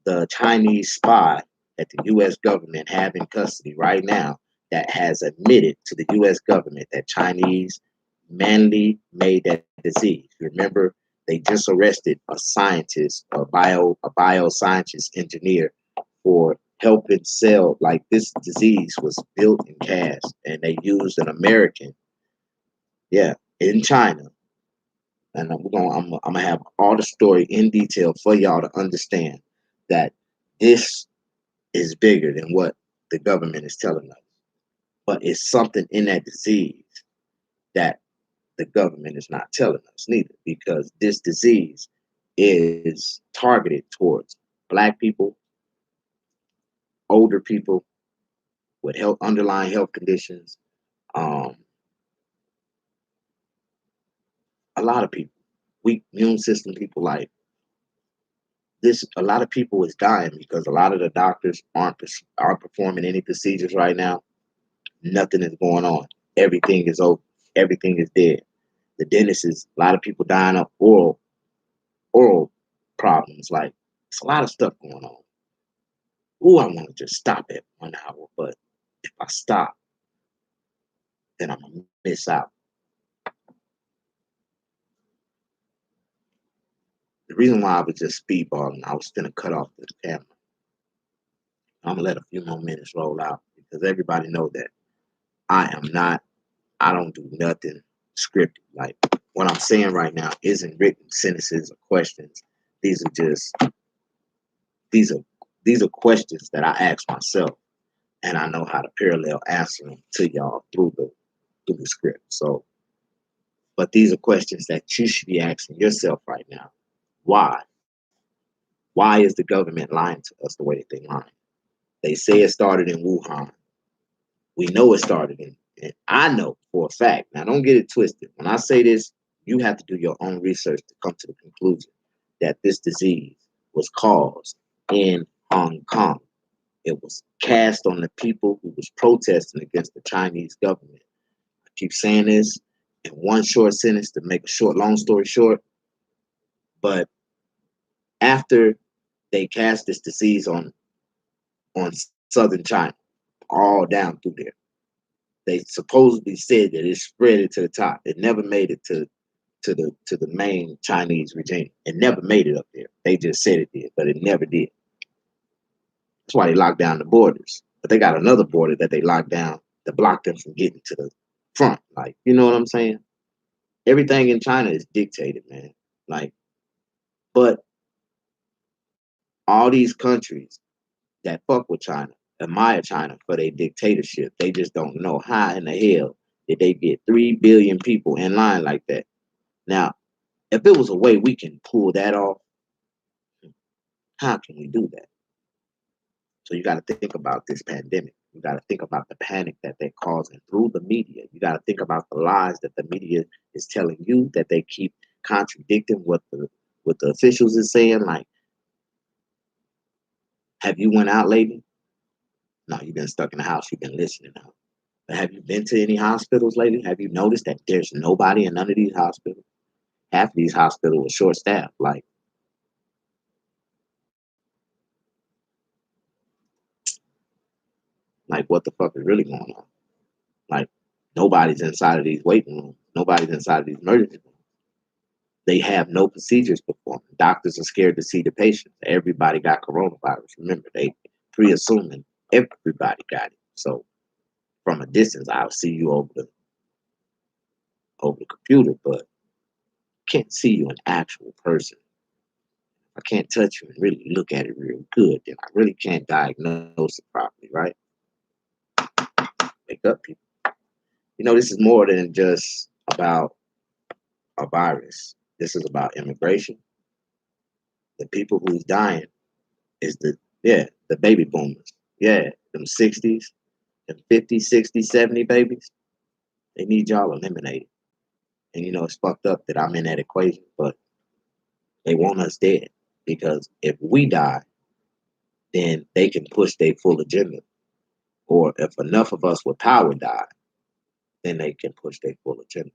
the Chinese spy that the U.S. government have in custody right now that has admitted to the U.S. government that Chinese manly made that disease. Remember, they just arrested a scientist, a bioscientist engineer for helping sell, like, this disease was built and cast, and they used an American, in China. And I'm gonna have all the story in detail for y'all to understand that this is bigger than what the government is telling us. But it's something in that disease that the government is not telling us neither, because this disease is targeted towards Black people, older people with underlying health conditions, um, a lot of people, weak immune system people. Like this, a lot of people is dying because a lot of the doctors aren't performing any procedures right now. Nothing is going on. Everything is over. Everything is dead. The dentist is, a lot of people dying of oral problems. Like, it's a lot of stuff going on. Ooh, I want to just stop at 1 hour, but if I stop, then I'm gonna miss out. The reason why I was just speedballing, I was gonna cut off the camera. I'm gonna let a few more minutes roll out because everybody know that I don't do nothing scripted. Like what I'm saying right now isn't written sentences or questions. These are just these are these are questions that I ask myself, and I know how to parallel answer them to y'all through the script. So, but these are questions that you should be asking yourself right now. Why? Why is the government lying to us the way that they lying? They say it started in Wuhan. We know it started in, and I know for a fact. Now, don't get it twisted. When I say this, you have to do your own research to come to the conclusion that this disease was caused in Hong Kong. It was cast on the people who was protesting against the Chinese government. I keep saying this in one short sentence to make a long story short. But after they cast this disease on southern China, all down through there, they supposedly said that it spread it to the top. It never made it to the main Chinese regime. It never made it up there. They just said it did, but it never did. That's why they locked down the borders. But they got another border that they locked down to block them from getting to the front. Like, you know what I'm saying? Everything in China is dictated, man. Like, but all these countries that fuck with China admire China for their dictatorship. They just don't know how in the hell did they get 3 billion people in line like that. Now, if it was a way we can pull that off, how can we do that? So you got to think about this pandemic. You got to think about the panic that they're causing through the media. You got to think about the lies that the media is telling you, that they keep contradicting what the officials is saying. Like, have you went out lately? No, you've been stuck in the house. You've been listening now. But have you been to any hospitals lately? Have you noticed that there's nobody in none of these hospitals? Half of these hospitals are short staffed. Like what the fuck is really going on? Like nobody's inside of these waiting rooms. Nobody's inside of these emergency rooms. They have no procedures performed. Doctors are scared to see the patients. Everybody got coronavirus. Remember, they pre-assuming everybody got it. So from a distance, I'll see you over the computer, but can't see you an actual person. I can't touch you and really look at it real good, then I really can't diagnose it properly, right? Wake up, people. You know, this is more than just about a virus. This is about immigration. The people who's dying is the baby boomers. Yeah, them 60s, them 50, 60, 70 babies. They need y'all eliminated. And you know, it's fucked up that I'm in that equation, but they want us dead. Because if we die, then they can push their full agenda. Or if enough of us with power die, then they can push their full agenda.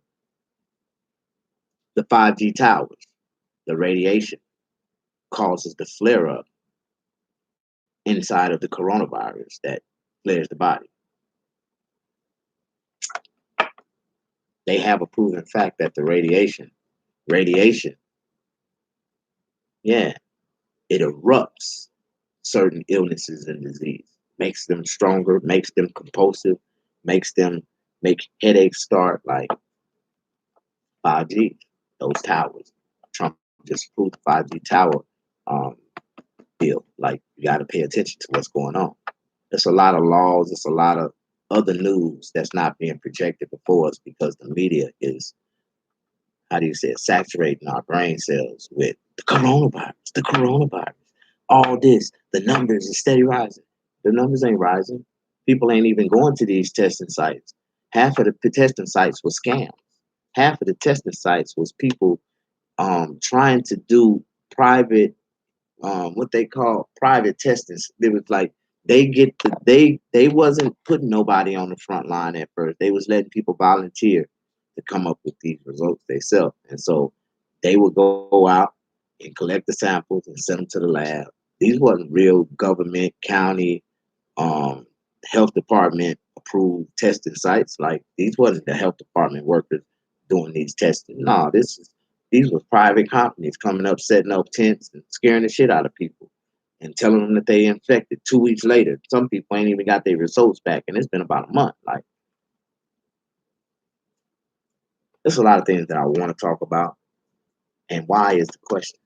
The 5G towers, the radiation causes the flare up inside of the coronavirus that flares the body. They have a proven fact that the radiation, yeah, it erupts certain illnesses and disease, makes them stronger, makes them compulsive, makes them make headaches start. Like 5G, those towers. Trump just approved the 5G tower um, bill. Like you got to pay attention to what's going on. There's a lot of laws. There's a lot of other news that's not being projected before us because the media is, how do you say it, saturating our brain cells with the coronavirus, all this. The numbers are steady rising. The numbers ain't rising. People ain't even going to these testing sites. Half of the testing sites were scams. Half of the testing sites was people trying to do private what they call private testing. It was like they wasn't putting nobody on the front line at first. They was letting people volunteer to come up with these results themselves. And so they would go out and collect the samples and send them to the lab. These wasn't real government, county, um, health department approved testing sites. Like these wasn't the health department workers doing these testing. No, these were private companies coming up, setting up tents and scaring the shit out of people and telling them that they infected 2 weeks later. Some people ain't even got their results back, and it's been about a month. Like, there's a lot of things that I want to talk about. And why is the question?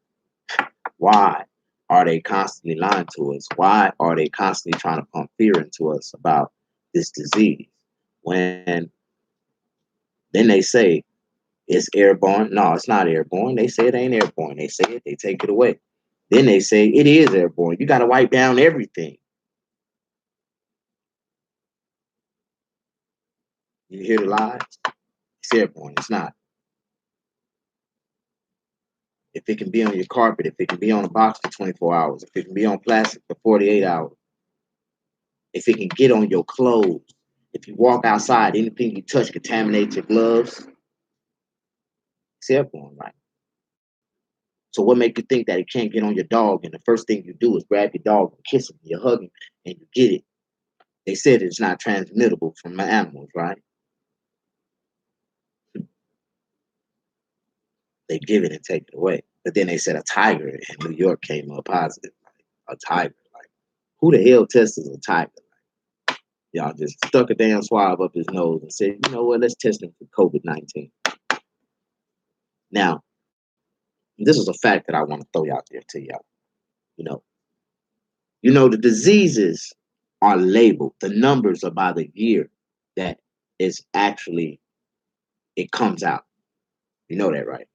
Why are they constantly lying to us? Why are they constantly trying to pump fear into us about this disease? When then they say it's airborne. No, it's not airborne. They say it ain't airborne. They say it, they take it away. Then they say it is airborne. You got to wipe down everything. You hear the lies? It's airborne. It's not. If it can be on your carpet, if it can be on a box for 24 hours, if it can be on plastic for 48 hours, if it can get on your clothes, if you walk outside, anything you touch contaminates your gloves, it's airborne, right? So what makes you think that it can't get on your dog and the first thing you do is grab your dog and kiss him, you hug him, and you get it? They said it's not transmittable from animals, right? They give it and take it away. But then they said a tiger in New York came up positive. Like, a tiger. Like, who the hell tests a tiger? Like, y'all just stuck a damn swab up his nose and said, you know what, let's test him for COVID-19. Now, this is a fact that I want to throw out there to y'all. The diseases are labeled. The numbers are by the year that is actually it comes out. You know that, right?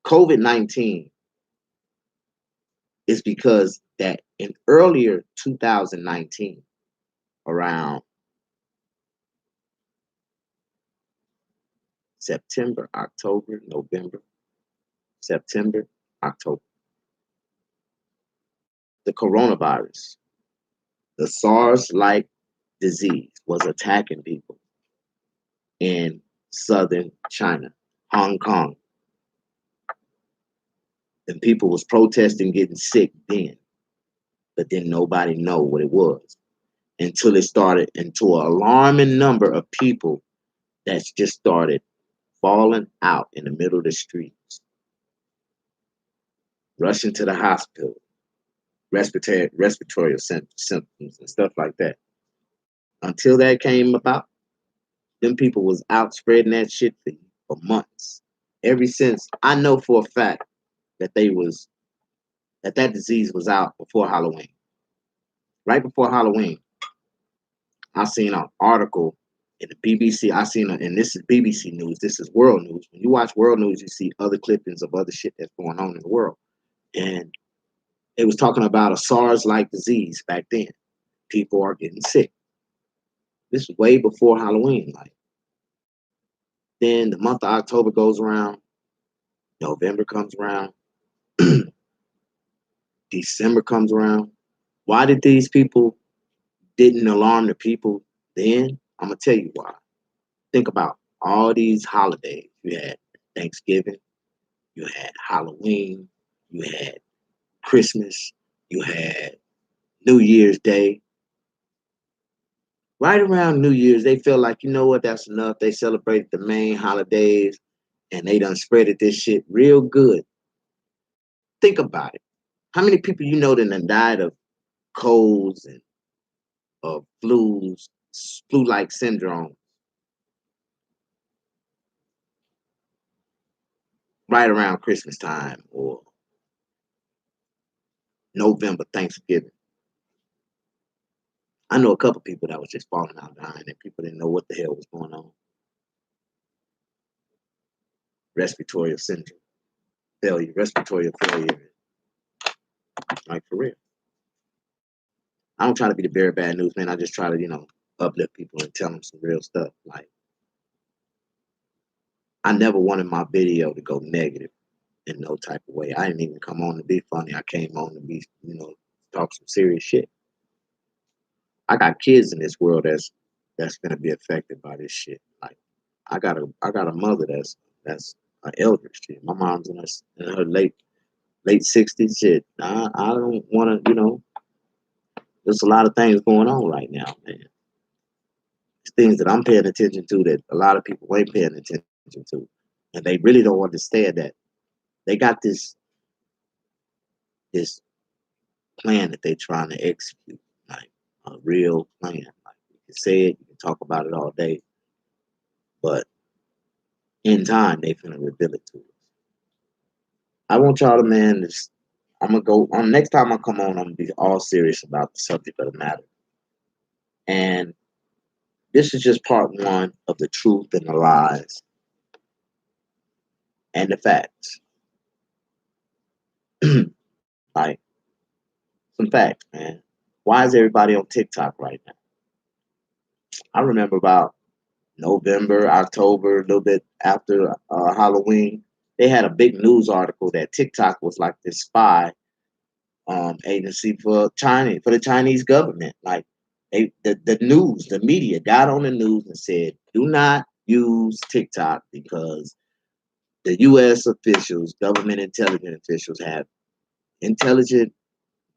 COVID-19 is because that in earlier 2019, around September, October, November, September, October, the coronavirus, the SARS-like disease was attacking people in southern China, Hong Kong. And people was protesting getting sick then, but then nobody know what it was until it started into an alarming number of people that's just started falling out in the middle of the streets, rushing to the hospital, respiratory symptoms and stuff like that. Until that came about, them people was out spreading that shit for months. Ever since, I know for a fact that that disease was out before Halloween. Right before Halloween, I seen an article in the BBC. And this is BBC News. This is world news. When you watch world news, you see other clippings of other shit that's going on in the world. And it was talking about a SARS-like disease back then. People are getting sick. This is way before Halloween. Like, then the month of October goes around, November comes around, December comes around. Why did these people didn't alarm the people then? I'm gonna tell you why. Think about all these holidays. You had Thanksgiving, you had Halloween, you had Christmas, you had New Year's Day. Right around New Year's, they feel like, you know what, that's enough. They celebrated the main holidays and they done spreaded this shit real good. Think about it. How many people you know that done died of colds and of flu-like syndrome right around Christmas time or November, Thanksgiving? I know a couple people that was just falling out dying and people didn't know what the hell was going on. Respiratory syndrome, respiratory failure, like for real. I don't try to be the bearer of bad news, man. I just try to, uplift people and tell them some real stuff. Like, I never wanted my video to go negative in no type of way. I didn't even come on to be funny. I came on to be, talk some serious shit. I got kids in this world that's gonna be affected by this shit. Like, I got a mother that's an elder. Shit. My mom's in her late 60s. Shit. I don't want to, There's a lot of things going on right now, man. It's things that I'm paying attention to that a lot of people ain't paying attention to, and they really don't understand that they got this plan that they're trying to execute, like a real plan. Like you can say it, you can talk about it all day, but in time they finna reveal it to us. I want y'all to, man. I'm gonna go on next time I come on. I'm gonna be all serious about the subject of the matter, and this is just part one of the truth and the lies and the facts. Like some facts, man. Why is everybody on TikTok right now? I remember about November, October, a little bit after Halloween, they had a big news article that TikTok was like this spy agency for China, for the Chinese government. Like the news, the media got on the news and said, do not use TikTok because the US officials, government intelligence officials have intelligent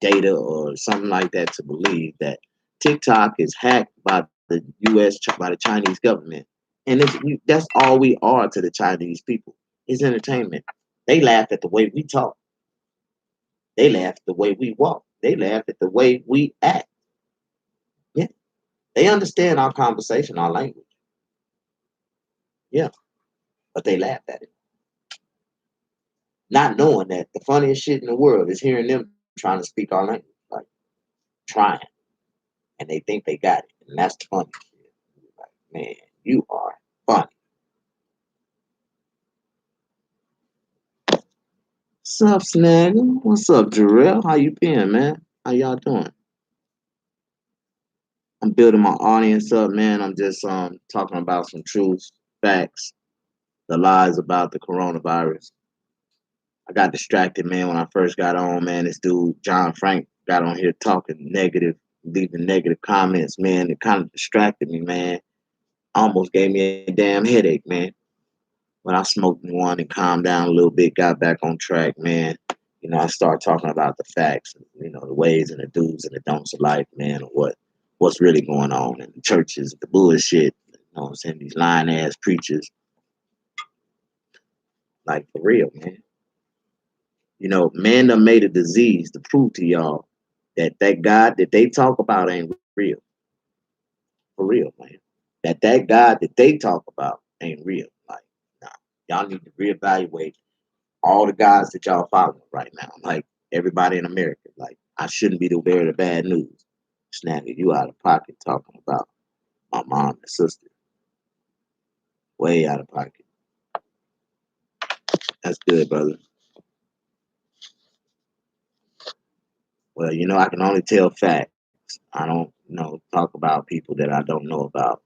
data or something like that to believe that TikTok is hacked by the US, by the Chinese government. And that's all we are to the Chinese people. It's entertainment. They laugh at the way we talk. They laugh at the way we walk. They laugh at the way we act. Yeah. They understand our conversation, our language. Yeah. But they laugh at it. Not knowing that the funniest shit in the world is hearing them trying to speak our language. Like trying. And they think they got it. And that's the funny shit. Like, man, you are funny. What's up, Snaggle? What's up, Jarrell? How you been, man? How y'all doing? I'm building my audience up, man. I'm just talking about some truths, facts, the lies about the coronavirus. I got distracted, man, when I first got on, man. This dude, John Frank, got on here talking negative, leaving negative comments, man. It kind of distracted me, man. Almost gave me a damn headache, man. But I smoked one and calmed down a little bit, got back on track, man. I started talking about the facts, the ways and the do's and the don'ts of life, man, and what's really going on in the churches, the bullshit, what I'm saying, these lying ass preachers, like for real, man. Man done made a disease to prove to y'all that God that they talk about ain't real. For real, man. That God that they talk about ain't real. Like, nah, y'all need to reevaluate all the guys that y'all following right now. Like everybody in America. Like I shouldn't be the bearer of the bad news. Snapping you out of pocket talking about my mom and sister. Way out of pocket. That's good, brother. Well, I can only tell facts. I don't, talk about people that I don't know about.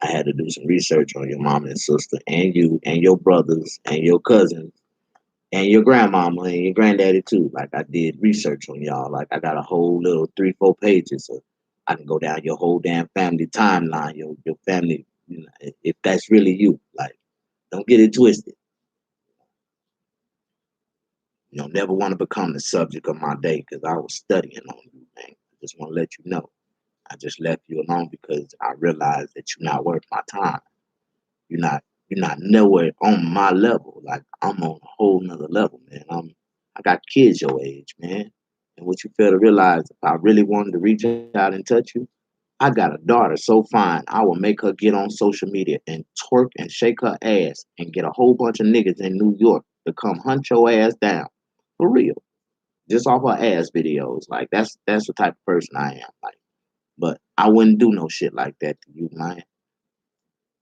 I had to do some research on your mom and sister and you and your brothers and your cousins and your grandmama and your granddaddy too. Like I did research on y'all. Like I got a whole little 3-4 pages. So I can go down your whole damn family timeline, your family. If that's really you, like don't get it twisted. Never want to become the subject of my day because I was studying on you, man. I just want to let you know. I just left you alone because I realized that you're not worth my time. You're not nowhere on my level. Like I'm on a whole nother level, man. I got kids your age, man. And what you fail to realize, if I really wanted to reach out and touch you, I got a daughter so fine, I will make her get on social media and twerk and shake her ass and get a whole bunch of niggas in New York to come hunt your ass down. For real. Just off her ass videos. Like that's the type of person I am. Like, but I wouldn't do no shit like that to you, man.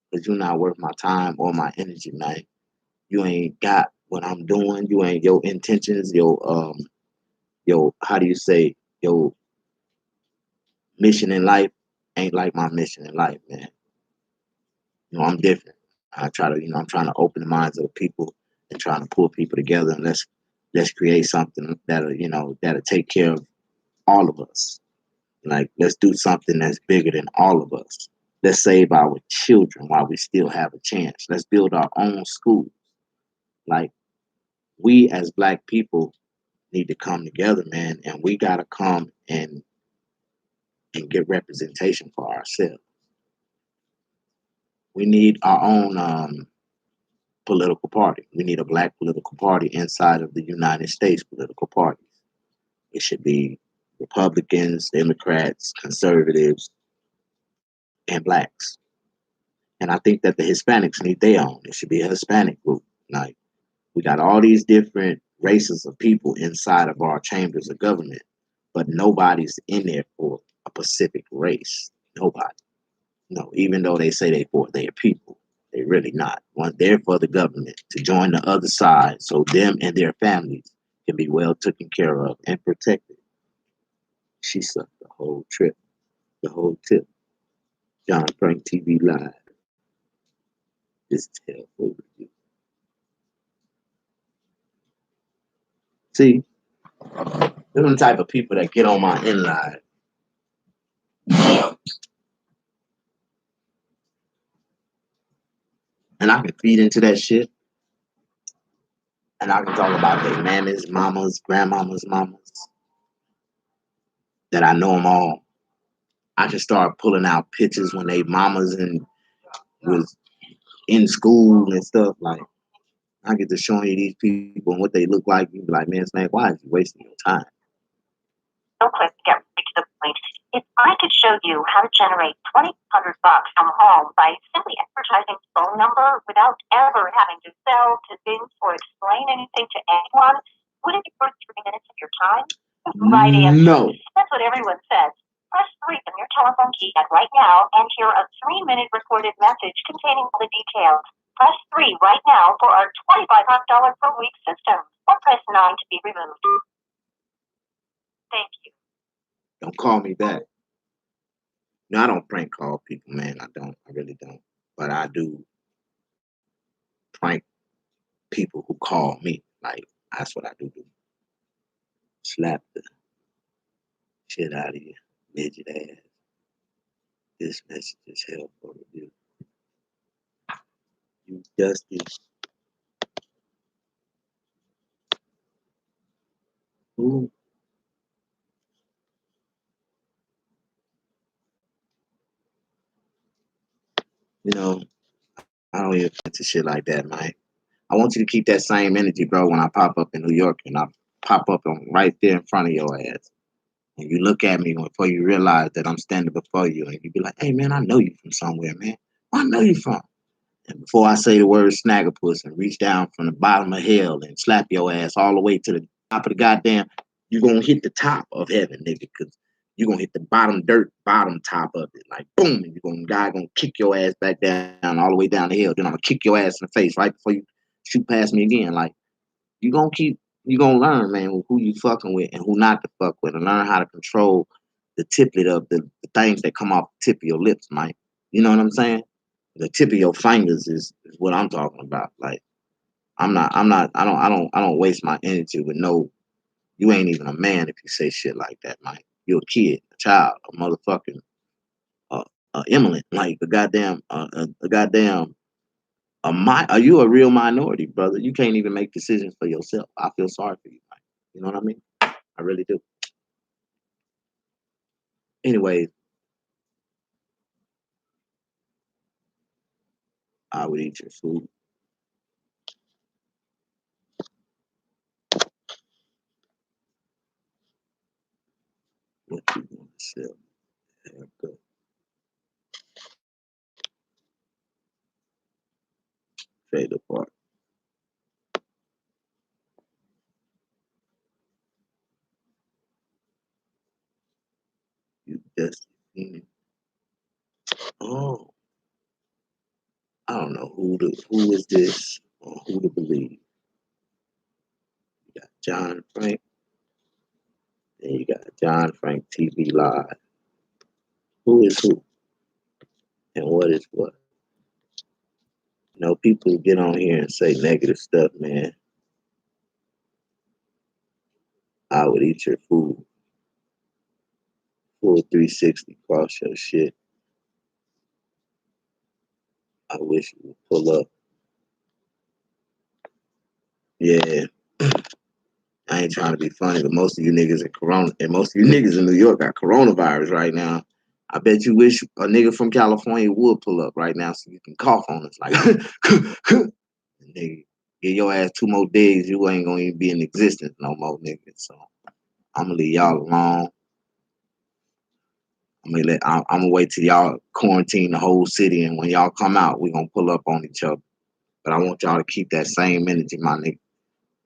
Because you're not worth my time or my energy, man. You ain't got what I'm doing. You ain't your intentions, your how do you say, your mission in life ain't like my mission in life, man. I'm different. I try to, I'm trying to open the minds of the people and trying to pull people together and let's create something that'll take care of all of us. Like let's do something that's bigger than all of us. Let's save our children while we still have a chance. Let's build our own schools. Like we as black people need to come together, man, and we gotta come and and get representation for ourselves. We need our own political party. We need a black political party inside of the United States political parties. It should be Republicans, Democrats, conservatives, and blacks. And I think that the Hispanics need their own. It should be a Hispanic group. Like, we got all these different races of people inside of our chambers of government, but nobody's in there for a specific race. Nobody. No, even though they say they for their people, they really not. One, they're for the government to join the other side so them and their families can be well taken care of and protected. She sucked the whole trip, the whole tip. John Frank TV Live. This is helpful review. See, they're the type of people that get on my inline. And I can feed into that shit. And I can talk about their mammas, mamas, grandmamas, mamas. That I know them all. I just start pulling out pictures when they mamas and was in school and stuff. Like, I get to showing you these people and what they look like. You be like, man, Snake, why is you wasting your time? Real quick to get right to the point. If I could show you how to generate $2,200 from home by simply advertising phone number without ever having to sell, convince, or explain anything to anyone, would it be worth 3 minutes of your time? Right answer. No. That's what everyone says. Press 3 on your telephone keypad right now and hear a 3-minute recorded message containing all the details. Press 3 right now for our $2,500 per week system, or press 9 to be removed. Thank you. Don't call me back. No, I don't prank call people, man. I don't. I really don't. But I do prank people who call me. Like, that's what I do. Slap the shit out of you, midget ass. This message is helpful to you. You dusty. Ooh. You know, I don't even into shit like that, man. I want you to keep that same energy, bro, when I pop up in New York and I pop up on right there in front of your ass. And you look at me before you realize that I'm standing before you and you be like, hey, man, I know you from somewhere, man. Where I know you from? And before I say the word snaggerpuss and reach down from the bottom of hell and slap your ass all the way to the top of the goddamn, you're going to hit the top of heaven, nigga, because you're going to hit the bottom dirt, bottom top of it. Like, boom, and God going to kick your ass back down all the way down the hill. Then I'm going to kick your ass in the face right before you shoot past me again. Like, you're going to learn, man, who you fucking with and who not to fuck with and learn how to control the tiplet of the things that come off the tip of your lips, Mike. You know what I'm saying? The tip of your fingers is what I'm talking about. Like, I don't waste my energy with no, you ain't even a man if you say shit like that, Mike. You're a kid, a child, a motherfucking, eminent, like are you a real minority, brother? You can't even make decisions for yourself. I feel sorry for you, Mike. You know what I mean? I really do. Anyway, I would eat your food. What you want to sell? Haircut. Trailer park. You just oh, I don't know who is this or who to believe. You got John Frank. Then you got John Frank TV Live. Who is who? And what is what? You know, people get on here and say negative stuff, man. I would eat your food. Full 360 cross your shit. I wish you would pull up. Yeah. I ain't trying to be funny, but most of you niggas in Corona and most of you niggas in New York got coronavirus right now. I bet you wish a nigga from California would pull up right now so you can cough on us like nigga. Get your ass 2 more days, you ain't gonna even be in existence no more, nigga. So I'm gonna leave y'all alone. I'm gonna wait till y'all quarantine the whole city, and when y'all come out, we gonna pull up on each other. But I want y'all to keep that same energy, my nigga.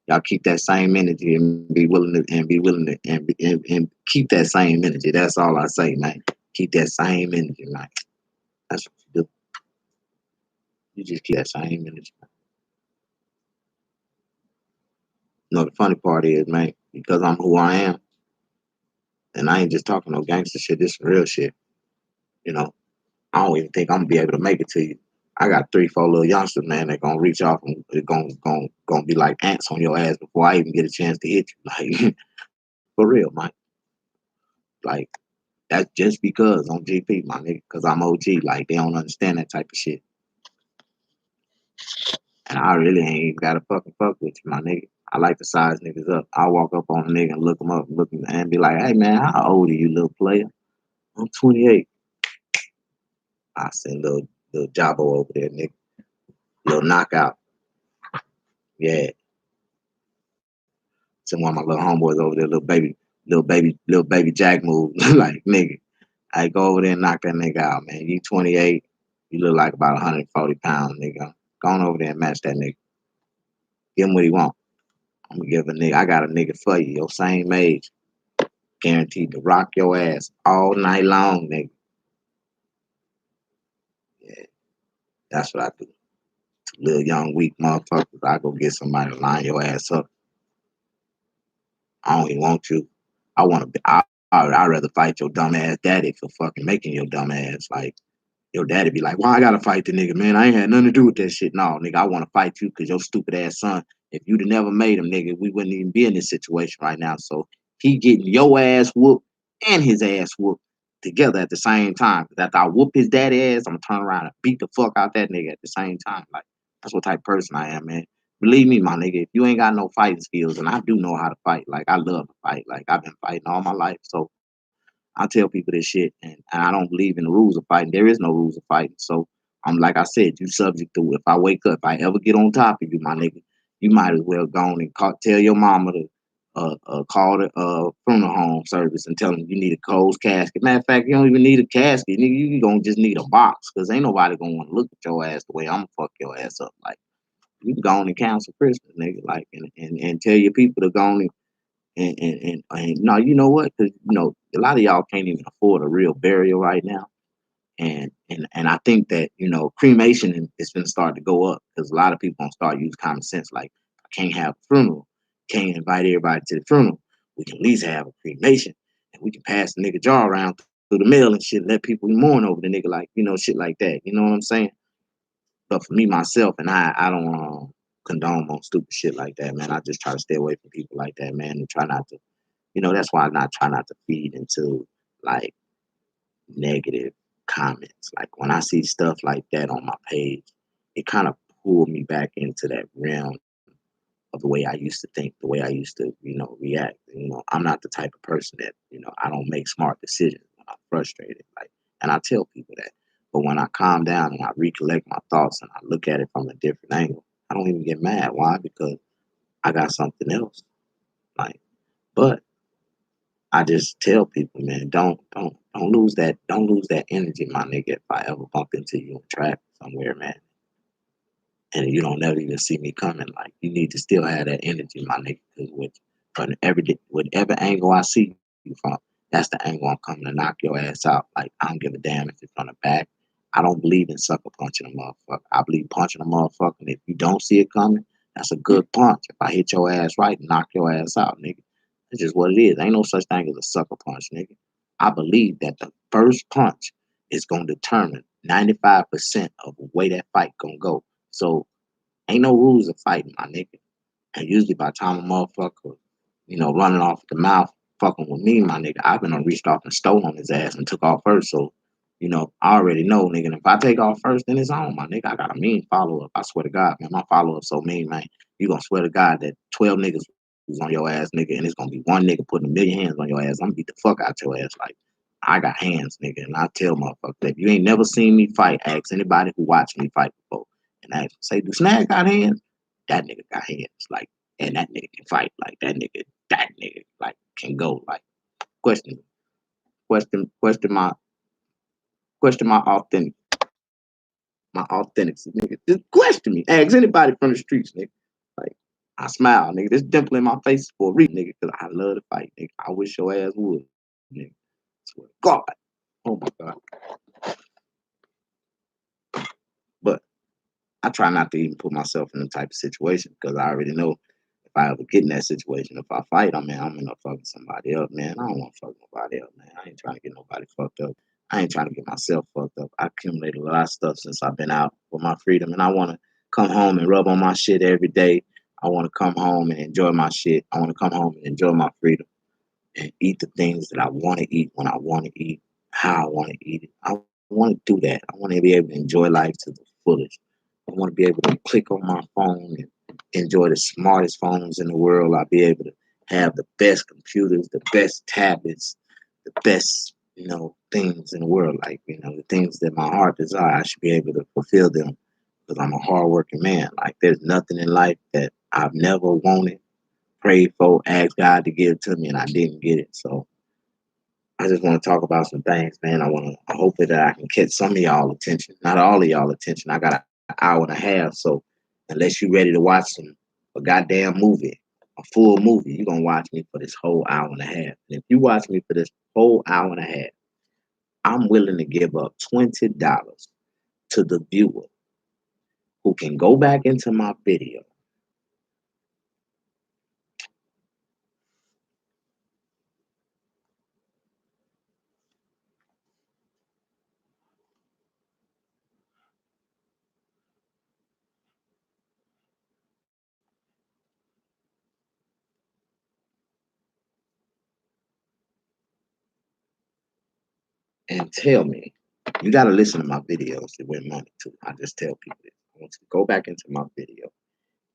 Y'all keep that same energy and be willing to and keep that same energy. That's all I say, man. Keep that same energy, man. That's what you do. You just keep that same energy. You know the funny part is, man, because I'm who I am, and I ain't just talking no gangster shit. This is real shit. You know, I don't even think I'm gonna be able to make it to you. I got 3, 4 little youngsters, man, that gonna reach off and they're gonna be like ants on your ass before I even get a chance to hit you. Like for real, man. Like that's just because I'm GP, my nigga, because I'm OG. Like they don't understand that type of shit. And I really ain't even gotta fucking fuck with you, my nigga. I like to size niggas up. I walk up on a nigga and look him up, look him and be like, hey man, how old are you, little player? I'm 28. I said, little Jabbo over there, nigga. Little knockout. Yeah. Some one of my little homeboys over there, little baby Jack move. Like, nigga, I go over there and knock that nigga out, man. You 28, you look like about 140 pounds, nigga. Go on over there and match that nigga. Give him what he want. I'm gonna give a nigga, I got a nigga for you, your same age. Guaranteed to rock your ass all night long, nigga. Yeah, that's what I do. Little young weak motherfuckers, I go get somebody to line your ass up. I don't even want you. I want to be. I'd rather fight your dumb ass daddy for fucking making your dumb ass. Like your daddy be like, "Why I gotta fight the nigga, man? I ain't had nothing to do with that shit." No, nigga, I want to fight you because your stupid ass son. If you'd have never made him, nigga, we wouldn't even be in this situation right now. So he getting your ass whooped and his ass whooped together at the same time. Cause after I whoop his daddy ass, I'm gonna turn around and beat the fuck out that nigga at the same time. Like that's what type of person I am, man. Believe me, my nigga, if you ain't got no fighting skills, and I do know how to fight, like I love to fight, like I've been fighting all my life. So I tell people this shit, and I don't believe in the rules of fighting. There is no rules of fighting. So I'm like I said, you subject to it. If I wake up, if I ever get on top of you, my nigga, you might as well go on and tell your mama to call the funeral home service and tell them you need a closed casket. Matter of fact, you don't even need a casket. Nigga, you gonna just need a box because ain't nobody gonna want to look at your ass the way I'm gonna fuck your ass up. Like you can go on and cancel Christmas, nigga. Like and tell your people to go on and no, you know what? Because you know a lot of y'all can't even afford a real burial right now, and I think that cremation is going to start to go up because a lot of people gonna start using common sense. Like I can't have a funeral, can't invite everybody to the funeral. We can at least have a cremation, and we can pass the nigga jar around through the mail and shit, let people mourn over the nigga, like shit like that. You know what I'm saying? But for me myself, and I don't condone on stupid shit like that, man. I just try to stay away from people like that, man, and try not to. That's why I not try not to feed into like negative comments. Like when I see stuff like that on my page, it kind of pulled me back into that realm of the way I used to think, the way I used to, react. I'm not the type of person that, I don't make smart decisions when I'm frustrated. Like, and I tell people that. But when I calm down and I recollect my thoughts and I look at it from a different angle, I don't even get mad. Why? Because I got something else. Like, but I just tell people, man, don't lose that energy, my nigga. If I ever bump into you in traffic somewhere, man, and you don't never even see me coming, like you need to still have that energy, my nigga. Because whatever angle I see you from, that's the angle I'm coming to knock your ass out. Like I don't give a damn if it's on the back. I don't believe in sucker punching a motherfucker. I believe punching a motherfucker. And if you don't see it coming, that's a good punch. If I hit your ass right, knock your ass out, nigga. It's just what it is. Ain't no such thing as a sucker punch, nigga. I believe that the first punch is gonna determine 95% of the way that fight gonna go. So ain't no rules of fighting, my nigga. And usually by the time a motherfucker, running off the mouth, fucking with me, my nigga, I've been reached off and stole on his ass and took off first. So, I already know, nigga. And if I take off first, then it's on, my nigga. I got a mean follow up. I swear to God, man. My follow up so mean, man. You gonna swear to God that 12 niggas on your ass, nigga, and it's gonna be one nigga putting a million hands on your ass. I'm gonna beat the fuck out your ass. Like, I got hands, nigga, and I tell motherfuckers that if you ain't never seen me fight, ask anybody who watched me fight before, and ask, say, do Snag got hands? That nigga got hands, like, and that nigga can fight, like that nigga, like, can go, like, question, question, question my authenticity, nigga. Just question me. Ask anybody from the streets, nigga. Like, I smile, nigga. This dimple in my face for a reason, nigga, because I love to fight, nigga. I wish your ass would, nigga. Swear to God. Oh my God. But I try not to even put myself in the type of situation because I already know if I ever get in that situation, if I fight, I'm gonna fuck somebody up, man. I don't want to fuck nobody up, man. I ain't trying to get nobody fucked up. I ain't trying to get myself fucked up. I accumulated a lot of stuff since I've been out for my freedom, and I want to come home and rub on my shit every day. I want to come home and enjoy my shit. I want to come home and enjoy my freedom and eat the things that I want to eat when I want to eat, how I want to eat it. I want to do that. I want to be able to enjoy life to the fullest. I want to be able to click on my phone and enjoy the smartest phones in the world. I'll be able to have the best computers, the best tablets, the best, things in the world. Like, the things that my heart desires, I should be able to fulfill them because I'm a hardworking man. Like, there's nothing in life that I've never wanted, prayed for, asked God to give to me, and I didn't get it. So I just want to talk about some things, man. I hope that I can catch some of y'all attention. Not all of y'all attention. I got an hour and a half, so unless you're ready to watch a goddamn movie, a full movie, you're gonna watch me for this whole hour and a half. And if you watch me for this whole hour and a half, I'm willing to give up $20 to the viewer who can go back into my video and tell me, you got to listen to my videos to win money too. I just tell people this. I want you to go back into my video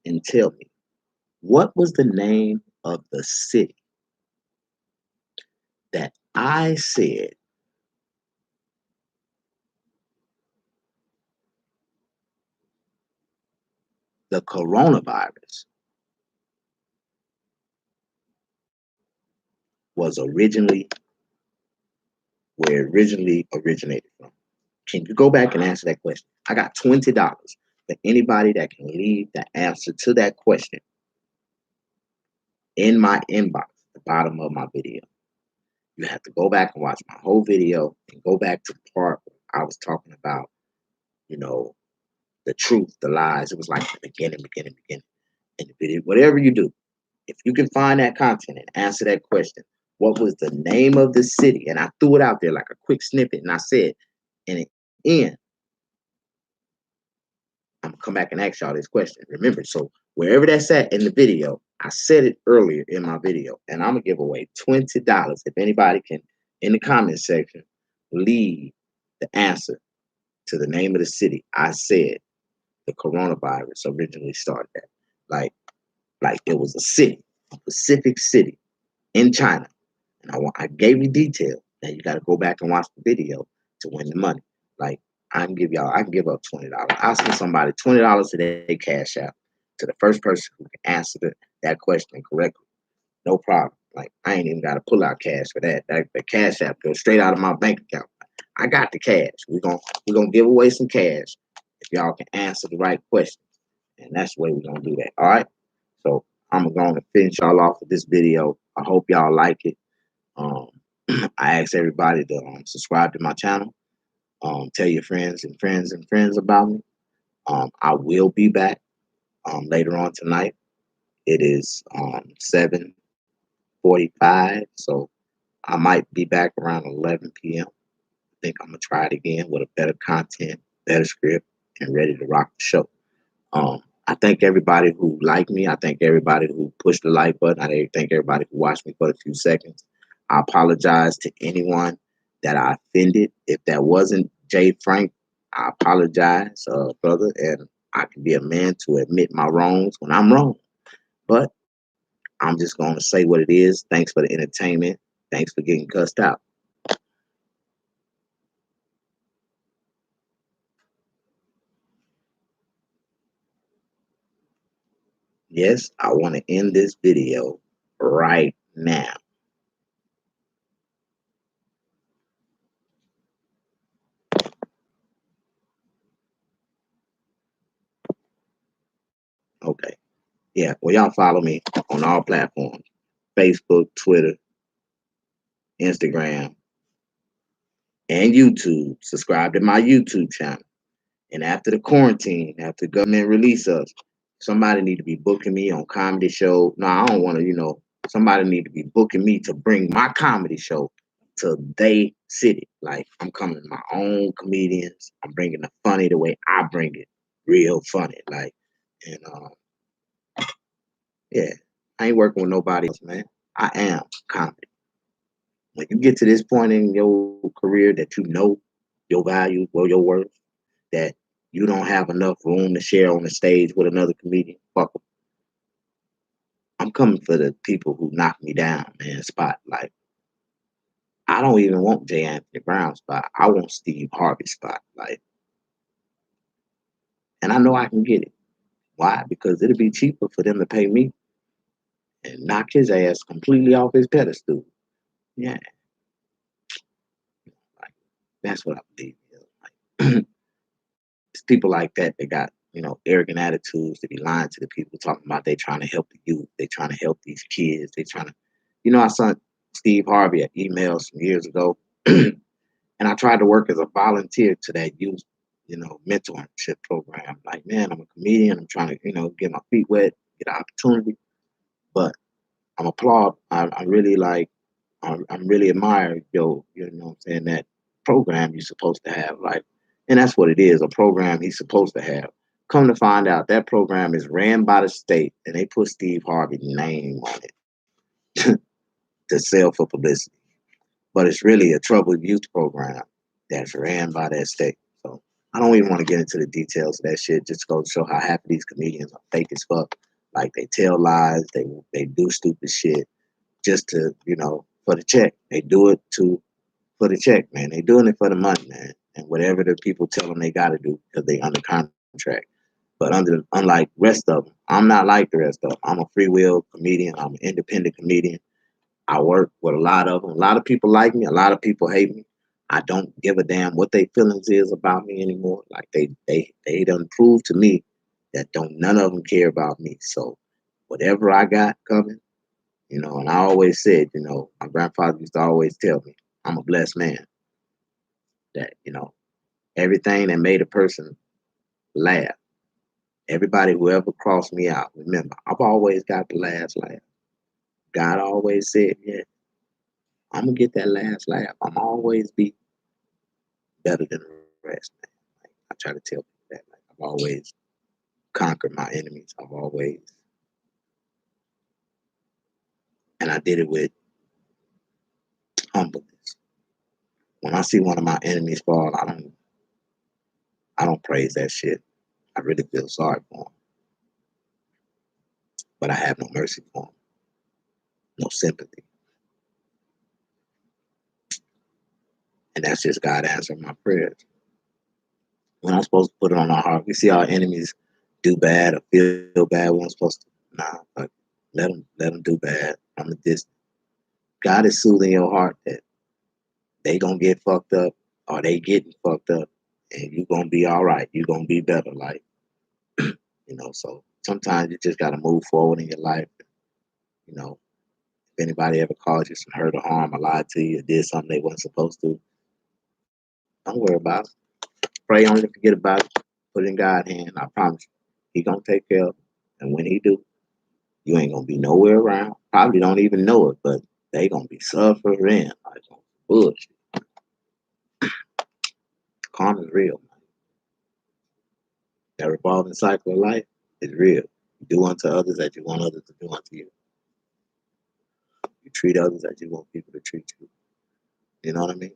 and tell me, what was the name of the city that I said the coronavirus was where it originally originated from? Can you go back and answer that question? I got $20 for anybody that can leave the answer to that question in my inbox at the bottom of my video. You have to go back and watch my whole video and go back to the part where I was talking about, the truth, the lies. It was like the beginning. In the video, whatever you do, if you can find that content and answer that question, what was the name of the city? And I threw it out there like a quick snippet, and I said, in the end, I'm gonna come back and ask y'all this question. Remember, so wherever that's at in the video, I said it earlier in my video, and I'm gonna give away $20 if anybody can, in the comment section, leave the answer to the name of the city I said the coronavirus originally started at. Like it was a city, a specific city in China. And I gave you detail. Now you got to go back and watch the video to win the money. Like, I can give up $20. I'll send somebody $20 today, cash out to the first person who can answer that question correctly. No problem. Like, I ain't even got to pull out cash for that. The cash app goes straight out of my bank account. I got the cash. We're gonna give away some cash if y'all can answer the right question. And that's the way we're gonna do that. All right. So I'm going to finish y'all off with this video. I hope y'all like it. I ask everybody to subscribe to my channel. Tell your friends and friends and friends about me. I will be back later on tonight. It is 7:45, so I might be back around 11 p.m. I think I'm going to try it again with a better content, better script, and ready to rock the show. I thank everybody who liked me. I thank everybody who pushed the like button. I thank everybody who watched me for a few seconds. I apologize to anyone that I offended. If that wasn't Jay Frank, I apologize, brother. And I can be a man to admit my wrongs when I'm wrong. But I'm just going to say what it is. Thanks for the entertainment. Thanks for getting cussed out. Yes, I want to end this video right now. Okay. Yeah. Well, y'all follow me on all platforms: Facebook, Twitter, Instagram, and YouTube. Subscribe to my YouTube channel. And after the quarantine, after government release us, somebody need to be booking me on comedy show. No, I don't want to, somebody need to be booking me to bring my comedy show to they city. Like, I'm coming with my own comedians. I'm bringing the funny the way I bring it. Real funny. Like, and yeah, I ain't working with nobody else, man. I am comedy. When you get to this point in your career that you know your value or your worth, that you don't have enough room to share on the stage with another comedian, fuck 'em. I'm coming for the people who knock me down, man. Spot. Like, I don't even want J. Anthony Brown spot. I want Steve Harvey spot. Like, and I know I can get it. Why? Because it'll be cheaper for them to pay me and knock his ass completely off his pedestal. Yeah, like, that's what I believe. Like, it's people like that got, arrogant attitudes, to be lying to the people, talking about they trying to help the youth, they trying to help these kids, they trying to, I sent Steve Harvey an email some years ago, and I tried to work as a volunteer to that youth, mentorship program. Like, man, I'm a comedian, I'm trying to, get my feet wet, get an opportunity, but I'm applaud. I really like, I'm really admire that program you're supposed to have. Like, and that's what it is, a program he's supposed to have. Come to find out, that program is ran by the state, and they put Steve Harvey's name on it to sell for publicity. But it's really a troubled youth program that's ran by that state. So I don't even want to get into the details of that shit. Just go to show how half of these comedians are fake as fuck. Like, they tell lies, they do stupid shit just to, for the check. They do it for the check, man. They doing it for the money, man. And whatever the people tell them they got to do because they under contract. But unlike rest of them, I'm not like the rest of them. I'm a free will comedian. I'm an independent comedian. I work with a lot of them. A lot of people like me. A lot of people hate me. I don't give a damn what their feelings is about me anymore. Like, they done proved to me that none of them care about me. So whatever I got coming, and I always said, my grandfather used to always tell me, I'm a blessed man. That, everything that made a person laugh, everybody who ever crossed me out, remember, I've always got the last laugh. God always said, yeah, I'm going to get that last laugh. I'm always be better than the rest, man. Like, I try to tell people that. Like, I've always conquered my enemies. I've always, and I did it with humbleness. When I see one of my enemies fall, I don't praise that shit. I really feel sorry for them. But I have no mercy for them. No sympathy. And that's just God answering my prayers. We're not supposed to put it on our heart. We see our enemies do bad or feel bad. We're not supposed to. Nah, but let them do bad from a distance. God is soothing your heart that they gonna get fucked up or they getting fucked up, and you gonna be all right. You gonna be better. Like, so sometimes you just gotta move forward in your life. If anybody ever caused you some hurt or harm or lied to you or did something they wasn't supposed to, don't worry about it. Pray on it, forget about it. Put it in God's hand. I promise you, He gonna take care of it. And when He do, you ain't gonna be nowhere around. Probably don't even know it, but they gonna be suffering like bullshit. Karma is real. That revolving cycle of life is real. You do unto others as you want others to do unto you. You treat others as you want people to treat you. You know what I mean?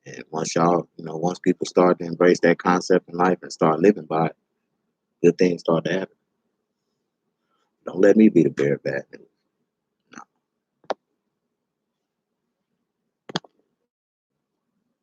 And once people start to embrace that concept in life and start living by it, good things start to happen. Don't let me be the bearer of bad news.